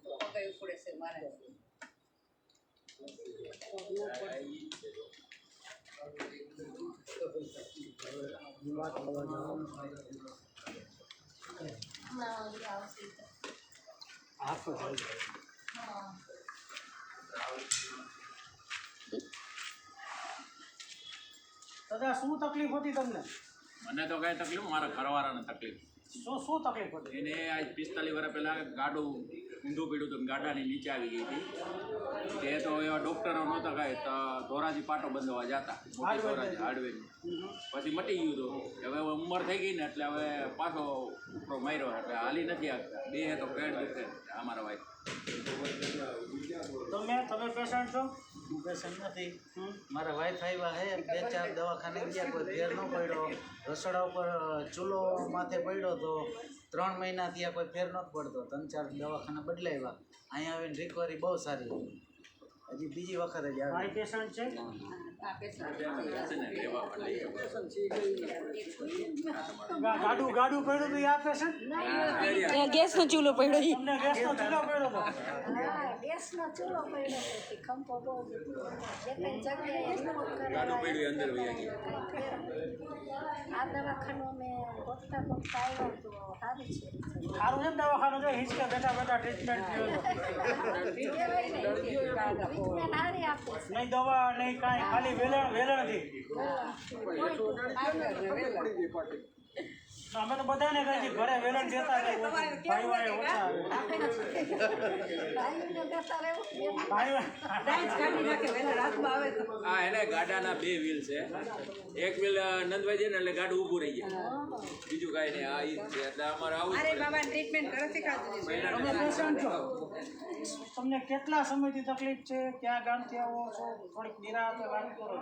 F: પગાયું પડે છે મારે.
D: દાદા શું તકલીફ હતી તમને?
J: મને તો કાંઈ તકલીફ, મારા ઘરવાળાને તકલીફ.
D: શું તકલીફ હતી?
J: એને આજ 45 વર્ષ પહેલાં ગાડું ઊંધું પડ્યું હતું, ગાડાની નીચે આવી ગઈ હતી. તે તો એવા ડૉક્ટરો નહોતા કાંઈ, તો ધોરાજી પાટો બંધવા જતા, મોટી ધોરાજી હાર્ડવેરની. પછી મટી ગયું હતું. હવે ઉંમર થઈ ગઈ ને એટલે હવે પાછો ઉપરો માર્યો, એટલે હાલી નથી આપતા. બે તો પેટ દુખે અમારા વાઈફ.
D: તમે પેશન્ટ છો?
K: હું પેશન્ટ નથી. મારા વાઈફ આવ્યા હે, 2-4 દવાખાને ગયા, કોઈ ફેર ન પડ્યો. રસોડા ઉપર ચૂલો માથે પડ્યો તો 3 મહિના ત્યાં કોઈ ફેર નહોતો પડતો. 3-4 દવાખાના બદલાવ્યા. અહીંયા આવીને રિકવરી બહુ સારી. હજી બીજી વખત જ
D: મારી
K: આવી.
D: પેશન્ટ છે. ગાડું પડ્યું હતું આ પેશન્ટ?
I: ગેસનો ચૂલો પડ્યો.
D: તમને ગેસનો ચૂલો પડ્યો હતો?
B: ગેસનો ચૂલો પડ્યો છે, ખંભો બહુ
J: ગાડું પડ્યું અંદર વહી ગઈ.
B: આ દવાખાનું મેં ગોતતા આવ્યો તો સારું છે.
D: સારું છે ને દવાખાનું? છે હિંચકે બેઠા ટ્રીટમેન્ટ
B: હારી આપે છે.
D: નહીં દવા નહીં કાંઈ, ખાલી વેલણથી. અમે તો બધાને કહી છીએ ઘરે વેલણ દેતા ભાઈઓ ઓછા
J: હા, એને ગાડાના 2 વ્હીલ છે. એક વ્હીલ નંદભાઈ છે ને એટલે ગાડું ઊભું રહી જાય, બીજું કાંઈ નહીં. આ ઈ જ છે એટલે અમારે આવું જ પડે.
F: ટ્રીટમેન્ટ ઘરેથી ખાધું છે.
D: તમે પેશન્ટ છો? તમને કેટલા સમયથી તકલીફ છે? ક્યાં ગામથી આવો છો? થોડીક નિરાતે વાત કરો.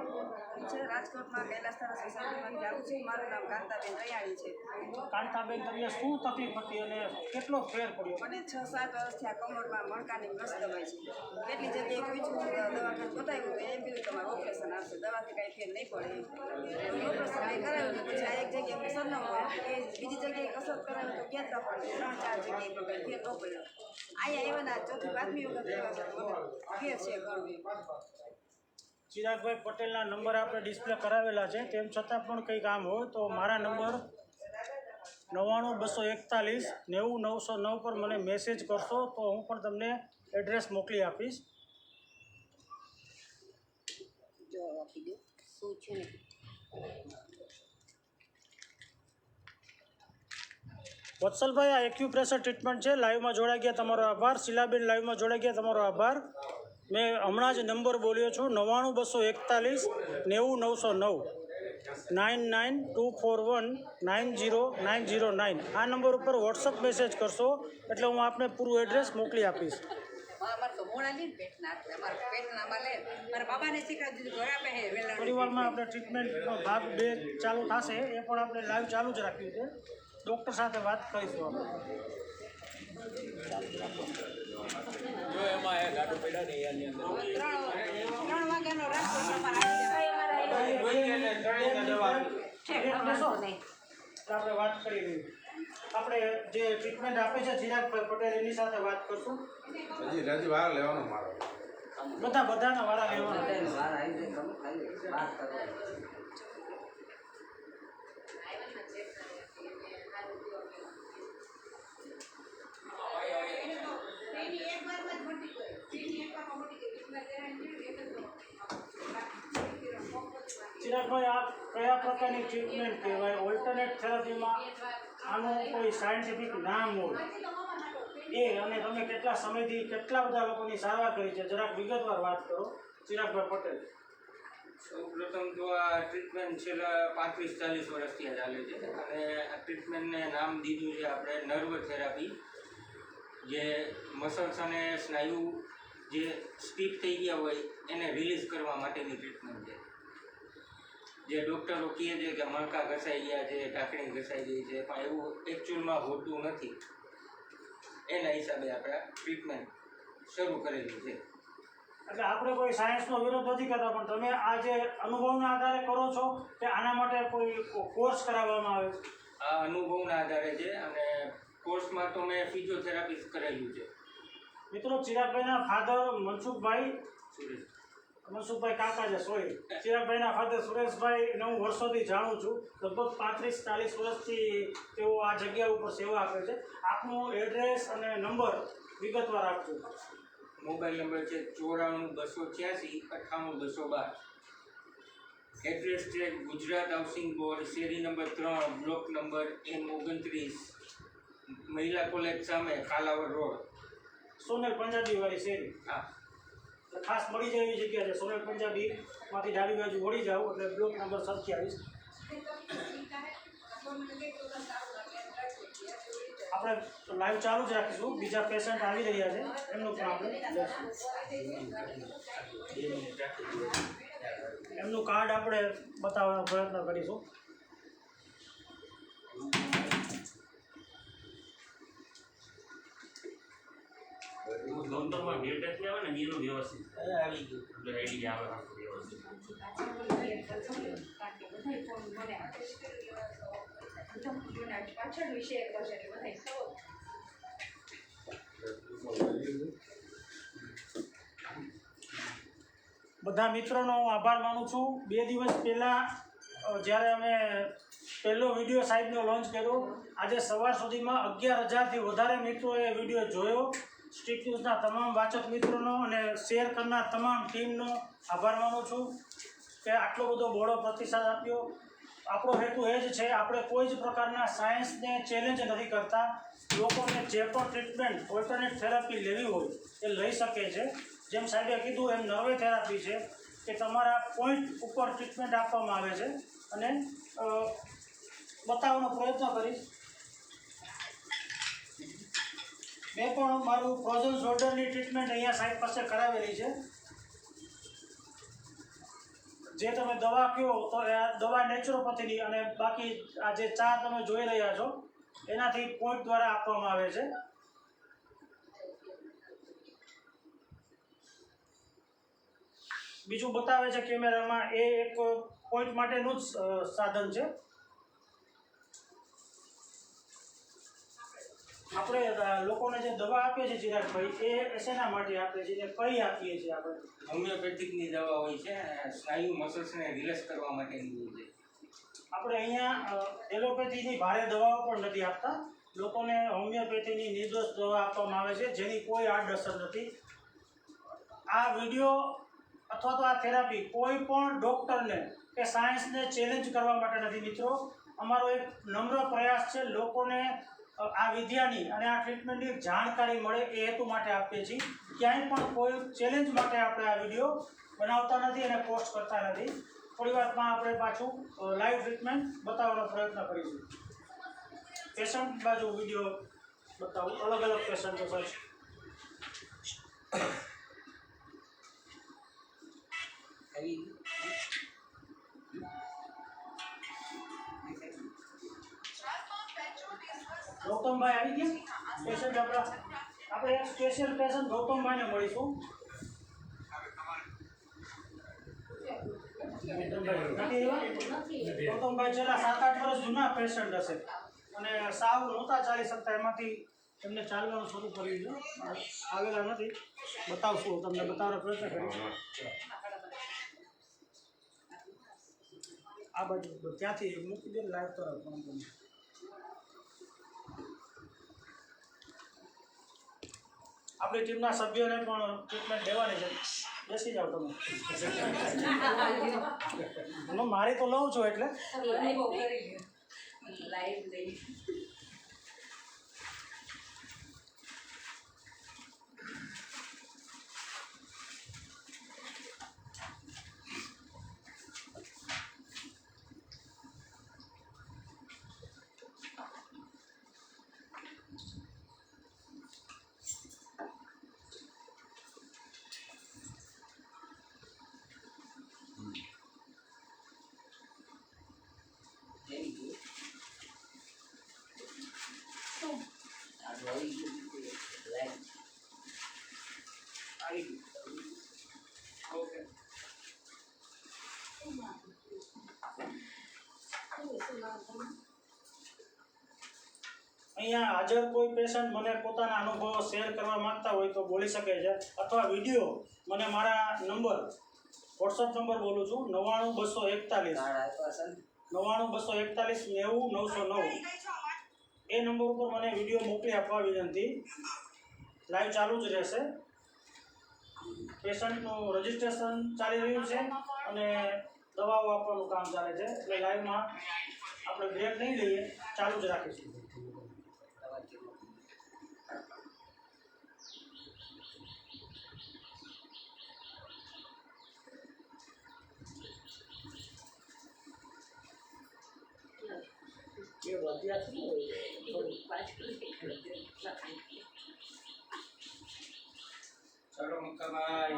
F: રાજકોટમાં કૈલાસ સોસાયટીમાંથી આવું છું. મારું નામ કાંતાબેન રૈયાણી છે.
D: કાંતાબેન તમને શું તકલીફ હતી અને કેટલો ફેર પડ્યો?
F: મને 6-7 વર્ષથી આ કમરમાં મણકાની નસ દબાય છે. કેટલી જગ્યાએ પૂછ્યું દવાખાને બતાવ્યું તો એમ કીધું તમારું ઓપરેશન આવશે, દવાથી કાંઈ ફેર નહીં પડે. ઓપરેશન અહીં કરાવ્યું તો પછી આ એક જગ્યાએ અમને સરનામું હોય એ બીજી જગ્યાએ કસરત કરાવ્યું તો કહેતા પણ 3-4 જગ્યાએ પણ કાંઈ ફેર ન પડ્યો. અહીંયા એવા ચોથી 5મી વખત એવા છે ફેર છે ઘણું.
D: ચિરાગભાઈ પટેલના નંબર આપણે ડિસ્પ્લે કરાવેલા છે, તેમ છતાં પણ કંઈ કામ હોય તો મારા નંબર 99 241 90 909 પર મને મેસેજ કરશો તો હું પણ તમને એડ્રેસ મોકલી આપીશ.
H: જો આપી દો શું છે ને
D: વત્સલભાઈ, આ એક્યુપ્રેશર ટ્રીટમેન્ટ છે. લાઈવમાં જોડાઈ ગયા તમારો આભાર. શીલાબેન લાઈવમાં જોડાઈ ગયા તમારો આભાર. મેં હમણાં જ નંબર બોલ્યો છું 99 241 90 99241 90909. આ નંબર ઉપર વોટ્સઅપ મેસેજ કરશો એટલે હું આપને પૂરું એડ્રેસ મોકલી આપીશ.
F: અમારે તો મોડા નહીં પેટના એટલે અમારા પેટના અમારે મારા બાબાને શીખવાડી દીધું ઘરે આપે હે વેલા
D: પરિવારમાં આપણે ટ્રીટમેન્ટનો ભાગ 2 ચાલુ થશે, એ પણ આપણે લાઈવ ચાલુ જ રાખ્યું છે. ડૉક્ટર સાથે વાત કરીશું આપણે.
J: જો એમાં એ ગાડું પડ્યા ને એની અંદર
F: 3 વાગ્યાનો રસ્તો અમારે
D: આપણે વાત કરી રહી. આપણે જે ટ્રીટમેન્ટ આપે છે ચિરાગભાઈ પટેલ એની સાથે વાત કરશું.
E: હજી વાર લેવાનો મારો
D: બધાના વારા લેવાના. ચિરાગભાઈ, આ કયા પ્રકારની ટ્રીટમેન્ટ કહેવાય? ઓલ્ટરનેટ થેરાપીમાં આનું કોઈ સાયન્ટિફિક નામ હોય એ, અને તમે કેટલા સમયથી કેટલા બધા લોકોની સારવાર કરી છે, જરાક વિગતવાર વાત કરો ચિરાગભાઈ પટેલ.
C: સૌપ્રથમ તો આ ટ્રીટમેન્ટ છેલ્લા 35-40 વર્ષથી ચાલે છે અને આ ટ્રીટમેન્ટને નામ દીધું છે આપણે નર્વ થેરાપી, જે મસલ્સ અને સ્નાયુ જે સ્ટીફ થઈ ગયા હોય એને રિલીઝ કરવા માટેની ટ્રીટમેન્ટ છે. જે ડૉક્ટરો કહે છે કે મણકા ઘસાઈ ગયા છે, ઢાંકણી ઘસાઈ ગઈ છે, પણ એવું એકચ્યુઅલમાં હોતું નથી. એના હિસાબે આપણે ટ્રીટમેન્ટ શરૂ કરેલી છે.
D: એટલે આપણે કોઈ સાયન્સનો વિરોધ નથી કરતા, પણ તમે આ જે અનુભવના આધારે કરો છો કે આના માટે કોઈ કોર્સ કરાવવામાં આવે છે?
C: આ અનુભવના આધારે છે અને કોર્સમાં તો મેં ફિઝિયોથેરાપી કરેલું છે.
D: મિત્રો, ચિરાગભાઈના ફાધર મનસુખભાઈ કાકા છે, સોરી, ચિરાગભાઈના ફાધર સુરેશભાઈ ને હું વર્ષોથી જાણું છું. લગભગ 35-40 વર્ષથી તેઓ આ જગ્યા ઉપર સેવા આપે છે. આપનું એડ્રેસ અને નંબર વિગતવાર આપજો.
C: મોબાઈલ નંબર છે 94 286 98 212. એડ્રેસ છે ગુજરાત હાઉસિંગ બોર્ડ, શેરી નંબર 3, બ્લોક નંબર M29, મહિલા કોલેજ સામે, કાલાવડ રોડ,
D: સોનલ પંજાબી વાળી શેરી.
C: હા,
D: ખાસ મળી જાય એવી જગ્યા છે. સોનલ પંજાબીમાંથી ડાબી બાજુ વળી જાઓ એટલે બ્લોક નંબર 27. આપણે લાઈવ ચાલુ જ રાખીશું. બીજા પેશન્ટ આવી રહ્યા છે, એમનું પણ આપણે એમનું કાર્ડ આપણે બતાવવાનો પ્રયત્ન કરીશું.
L: ગૌતમમાં ડેટ એટલે આવે ને એનું વ્યવસ્થિત
C: આવી ગયું.
L: એટલે આઈડી આવે આખું વ્યવસ્થિત.
F: પાછળ વિશે કરશે એટલે બધા
D: બધા મિત્રોનો હું આભાર માનું છું. 2 દિવસ પહેલાં જ્યારે અમે પહેલો વિડીયો સાહેબનો લોન્ચ કર્યો, આજે સવાર સુધીમાં 11,000થી વધારે મિત્રોએ વિડીયો જોયો. સ્ટ્રીટ ન્યૂઝના તમામ વાચક મિત્રોનો અને શેર કરનાર તમામ ટીમનો આભાર માનું છું કે આટલો બધો બહોળો પ્રતિસાદ આપ્યો. આપણો હેતુ એ જ છે, આપણે કોઈ જ પ્રકારના સાયન્સને ચેલેન્જ નથી કરતા. લોકોને જે પણ ટ્રીટમેન્ટ ઓલ્ટરનેટ થેરાપી લેવી હોય એ લઈ શકે છે. જેમ સાહેબે કીધું એમ નર્વ થેરાપી છે કે તમારા પોઈન્ટ ઉપર ટ્રીટમેન્ટ આપવામાં આવે છે અને બતાવવાનો પ્રયત્ન કરીશ. મેં પણ મારું ફ્રોઝન શોલ્ડરની ટ્રીટમેન્ટ અહીંયા સાહેબ પાસે કરાવેલી છે. જે તમે દવા કહો તો એ દવા નેચરોપેથીની અને બાકી આ જે ચા તમે જોઈ રહ્યા છો એનાથી પોઈન્ટ દ્વારા આપવામાં આવે છે. બીજું બતાવે છે કેમેરામાં એ એક પોઈન્ટ માટેનું જ સાધન છે. આપણે લોકોને જે દવા આપીએ છીએ ચિરાગભાઈ એ શેના માટે આપીએ છીએ કઈ આપીએ છીએ આપણે?
C: હોમિયોપેથિકની દવા હોય છે, સ્નાયુ મસલ્સને રિલેક્સ કરવા માટેની હોય છે.
D: આપણે અહીંયા એલોપેથીની ભારે દવાઓ પણ નથી આપતા. લોકોને હોમિયોપેથીની નિર્દોષ દવા આપવામાં આવે છે જેની કોઈ આડઅસર નથી. આ વિડીયો અથવા તો આ થેરાપી કોઈ પણ ડૉક્ટરને કે સાયન્સને ચેલેન્જ કરવા માટે નથી મિત્રો. અમારો એક નમ્ર પ્રયાસ છે લોકોને આ વિદ્યાની અને આ ટ્રીટમેન્ટની જાણકારી મળે એ હેતુ માટે આપીએ છીએ. ક્યાંય પણ કોઈ ચેલેન્જ માટે આપણે આ વિડીયો બનાવતા નથી અને પોસ્ટ કરતા નથી. થોડી વારમાં આપણે પાછું લાઈવ ટ્રીટમેન્ટ બતાવવાનો પ્રયત્ન કરીશું. પેશન્ટ બાજુ વિડીયો બતાવું, અલગ અલગ પેશન્ટો છે. ગૌતમભાઈ આવી ગયા પેશન્ટ આપણા. આપણે એક સ્પેશિયલ પેશન્ટ ગૌતમભાઈને મળીશું. ગૌતમભાઈ છેલ્લા 7-8 વર્ષ જૂના પેશન્ટ હશે અને સાવ નહોતા ચાલી શકતા, એમાંથી એમને ચાલવાનું શરૂ કર્યું છે. આવેલા નથી, બતાવશું, તમને બતાવવાનો પ્રયત્ન કરીશું. આ બાજુ ત્યાંથી મૂકી દે લાઈવ તરફ. આપણી ટીમના સભ્યોને પણ ટ્રીટમેન્ટ દેવાની છે. બેસી જાઓ તમે. મારી તો લઉં છું એટલે અહીંયા હાજર કોઈ પેશન્ટ મને પોતાના અનુભવો શેર કરવા માંગતા હોય તો બોલી શકે છે, અથવા વિડીયો મને મારા નંબર વોટ્સઅપ નંબર બોલું છું 99241 99241 એ નંબર ઉપર મને વિડીયો મોકલી આપવા વિનંતી. લાઈવ ચાલુ જ રહેશે. પેશન્ટનું રજિસ્ટ્રેશન ચાલી રહ્યું છે અને દવાઓ આપવાનું કામ ચાલે છે, એટલે લાઈવમાં આપણે બ્રેક નહીં લઈએ, ચાલુ જ રાખીશું.
C: ચાલો મક્કાભાઈ.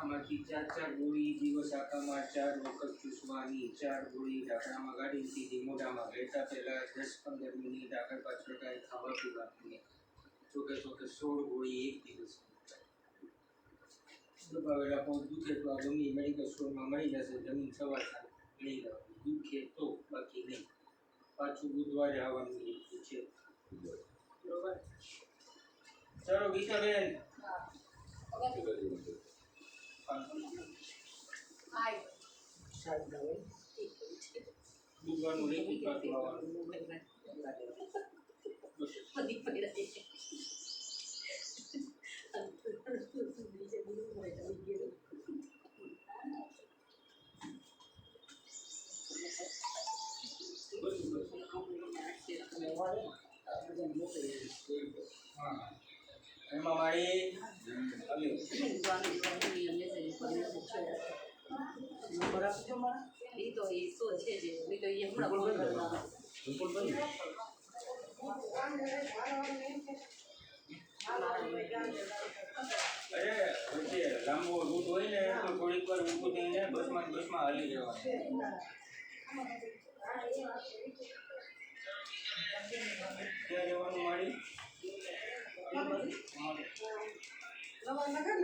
C: આમાંથી 4 ગોળી દિવસ આખામાં 4 વખત ચૂસવાની, 4 ગોળી ઢાંકણામાં ગાડી સીધી મોઢામાં લેતા પહેલા 10-15 મિનિટ આગળ પાછળ કાંઈ ખાવા પીવાની. ચોકે 16 ગોળી એક દિવસ. દબાવેલા પગ દુખે તો આ ગમે મેડિકલ સ્ટોરમાં મળી જશે. જમીન સવાર લઈ લેવાનું, દુખે તો, બાકી નહીં. પાછું બુધવારે આવવાનું છે. બરોબર. ચલો ગીતાબેન દુકાનનું લેખિત પાછું આવવાનું એમાં મારી અરે વચ્ચે લાંબો રૂટ હોય ને તો થોડીક વાર ઊભું થઈને બસમાં હાલી જવાનું ક્યાં જવાનું મારી મોબાઈલ નંબર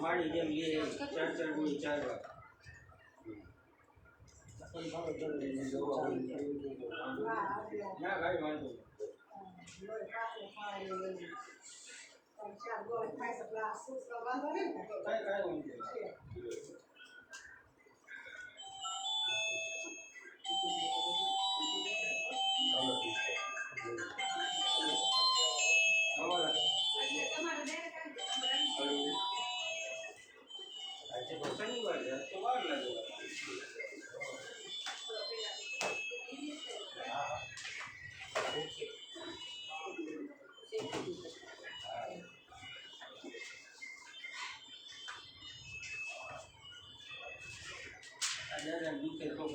C: મારી જેમ લે 4 ગોળી 4 વાર ના કાંઈ વાંધો શનિવાર તો વાર લાગે દુખે તો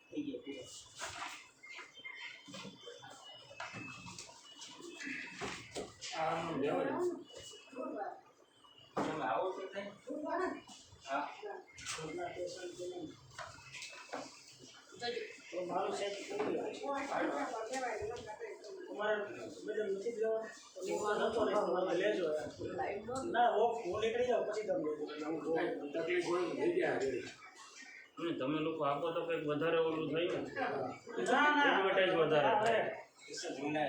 C: થઈ ગયા આરામ લેવાય તમે આવો છો ને હા
D: મારું સેટ તમારે મેડમ નથી લેવા લેજો ના હું નીકળી જાઉં પછી તમે તકલીફ હોય તો થઈ જાય
L: તમે લોકો આપો તો કંઈક વધારે ઓલું થઈ ને
D: ના ના
L: એડવર્ટાઈઝ વધારે થાય
C: જૂના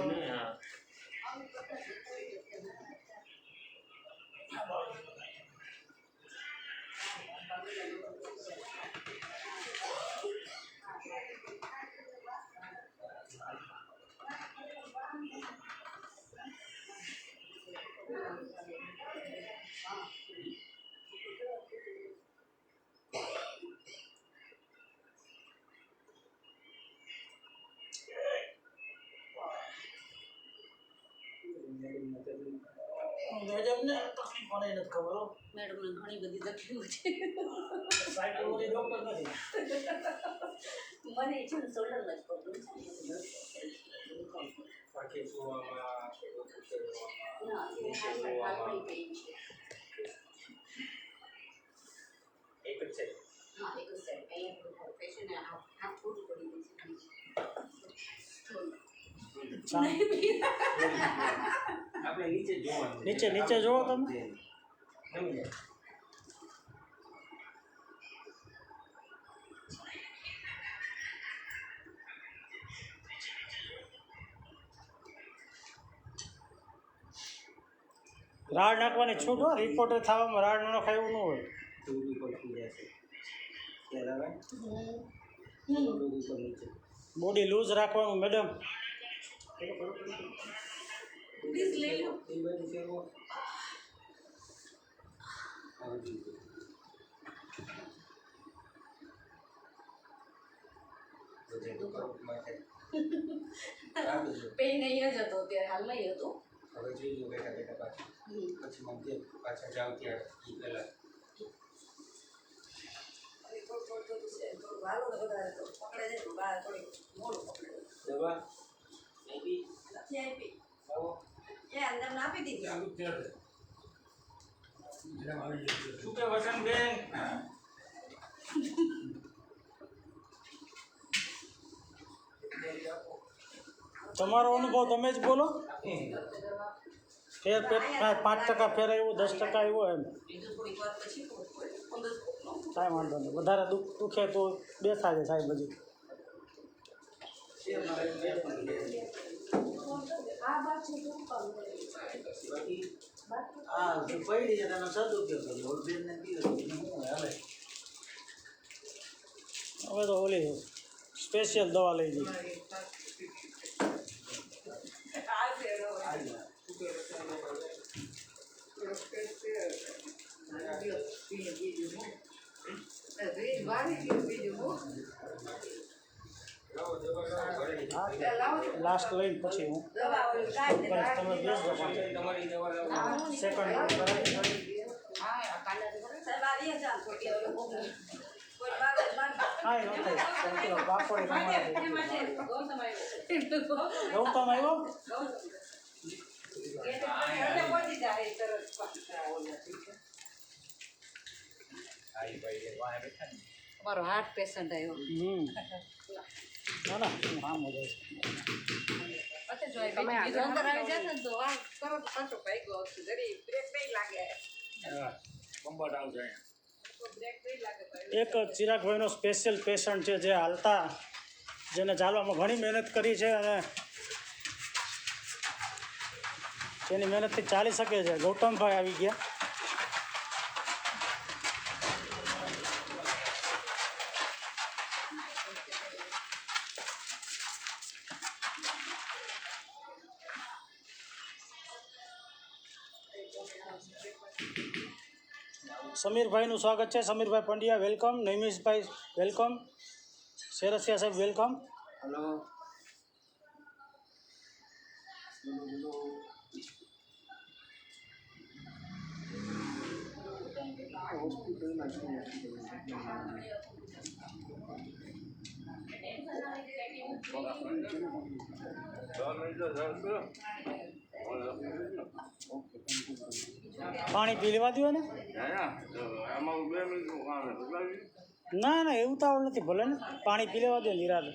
L: ને હા
D: મેડમને તકલીફ મને નથી ખબર હો
H: મેડમને ઘણી બધી તકલીફ છે
D: સાયકોલોજી ડોક્ટર નથી
H: મને છે ને શોલ્ડરમાં જ પ્રોબ્લેમ છે
C: બાકી જોવામાં
H: ના હાથમાં પેઇન છે
C: એક જ છે
H: હા એક જ સાઈડ અહીંયા પેશન્ટ હાથ થોડું પડી ગયું છે
C: આપણે નીચે જોવાનું
D: નીચે જોવો તમે રાડ નાખવાની છૂટ હોય રિપોર્ટર થવામાં રાડ ન ખાય એવું ન હોય બોડી લૂઝ રાખવાનું મેડમ
H: પ્લીઝ લઈ લો પેઇન અહીંયા જ હતો અત્યારે હાલમાં જ હતો
C: હવે જોઈજો બેઠા બેઠા પાછા પછી મને પાછા જાવ ત્યારે એ પહેલાં
F: થોડું વાલો ને વધારે તો પકડે છે બહાર થોડી મોડું પકડે
C: દવા
F: નથી આપી એ અંદર આપી દીધી
C: શું કે વસંતબેન?
D: તમારો અનુભવ તમે જ બોલો. ફેર 5% ફેર આવ્યું, 10% આવ્યું એમ કાંઈ વાંધો નહીં. વધારે દુખે તો બેસા છે સાહેબ હજી.
K: હા જે પડી છે તેનો સદુપયોગ કર્યો ઓળબેનને પીધો હવે
D: તો ઓલી સ્પેશિયલ દવા લઈ જઈ. લાસ્ટ લઈને પછી હું તમે બેસજો સેકન્ડ હા એ નથી પાપડ ગૌતમ આવ્યો.
F: અમારો હાર્ટ પેશન્ટ આવ્યો
D: ના ના હા મજા
F: તમે અંદર આવી જશે ને તો આ તરત પાછો ભાગ્યો જરી બ્રેક નહીં લાગે
J: કંબટ આવશે.
F: બ્રેક નહીં લાગે
D: એક ચિરાગભાઈનો સ્પેશિયલ પેશન્ટ છે જે હાલતા જેને ચાલવામાં ઘણી મહેનત કરી છે અને જેની મહેનતથી ચાલી શકે છે. ગૌતમભાઈ આવી ગયા. સમીરભાઈનું સ્વાગત છે. સમીરભાઈ પંડ્યા વેલકમ. નૈમિષભાઈ વેલકમ. શેરસિયા સાહેબ વેલકમ.
K: હલો
D: પાણી પી લેવા દો ને. ના ના એવું તો નથી, ભલે ને પાણી પી લેવા દો નિરાતે.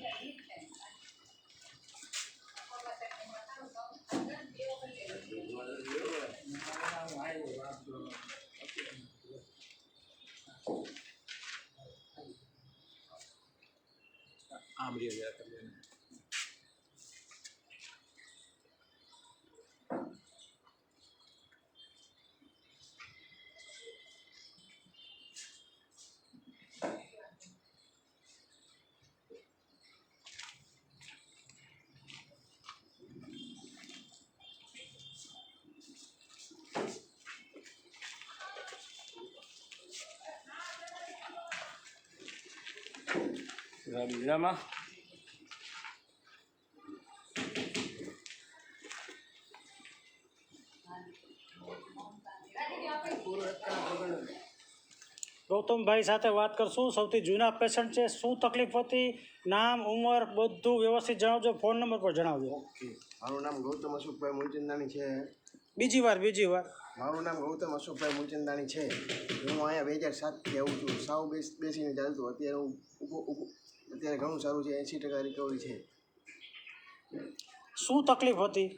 J: આંબળી ગયા કરી બીજામાં
D: ગૌતમભાઈ સાથે વાત કરશું. સૌથી જૂના પેશન્ટ છે. શું તકલીફ હતી, નામ, ઉંમર બધું વ્યવસ્થિત જણાવજો. ફોન નંબર પર જણાવજો.
M: ઓકે, મારું નામ ગૌતમ અશોકભાઈ મૂલચંદાણી છે.
D: બીજી વાર
M: મારું નામ ગૌતમ અશોકભાઈ મૂલચંદાણી છે. હું અહીંયા 2007થી આવું છું. સાવ બેસીને ચાલતું. અત્યારે હું અત્યારે ઘણું સારું છે. 80% રિકવરી છે.
D: શું તકલીફ હતી?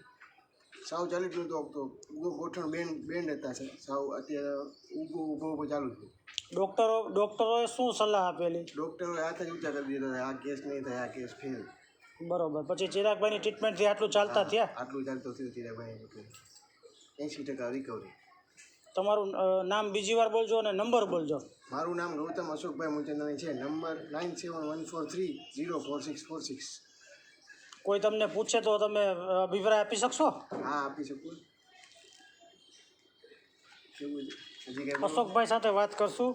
M: સાવ ચાલી ગયું તો ગોઠણ બેન્ડ હતા સર. સાવ અત્યારે ઊભો ચાલુ છું.
D: ડૉક્ટરોએ શું સલાહ આપેલી?
M: ડૉક્ટરોએ હાથ જ ઊંચા કરી દીધા હતા. આ કેસ નહીં થાય, આ કેસ ફેલ.
D: બરોબર. પછી ચિરાગભાઈની ટ્રીટમેન્ટથી આટલું ચાલતા થયા?
M: આટલું ચાલતું થયું ચિરાગભાઈ. 80% રિકવરી.
D: તમારું નામ બીજી વાર બોલજો અને નંબર બોલજો.
M: મારું નામ ગૌતમ અશોકભાઈ મૂલચંદાણી છે. નંબર 9714304646.
D: કોઈ તમને પૂછે તો તમે અભિપ્રાય આપી શકશો?
M: હા, આપી શકું.
D: અશોકભાઈ સાથે વાત કરશું.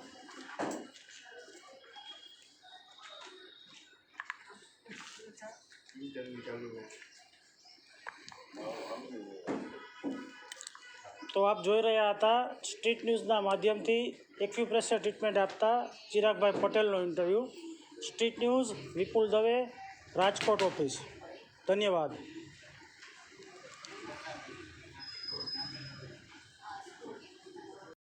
D: તો આપ જોઈ રહ્યા હતા સ્ટ્રીટ ન્યૂઝના માધ્યમથી એક્યુપ્રેશર ટ્રીટમેન્ટ આપતા ચિરાગભાઈ પટેલનો ઇન્ટરવ્યૂ. સ્ટ્રીટ ન્યૂઝ, વિપુલ દવે, રાજકોટ ઓફિસ. ધન્યવાદ.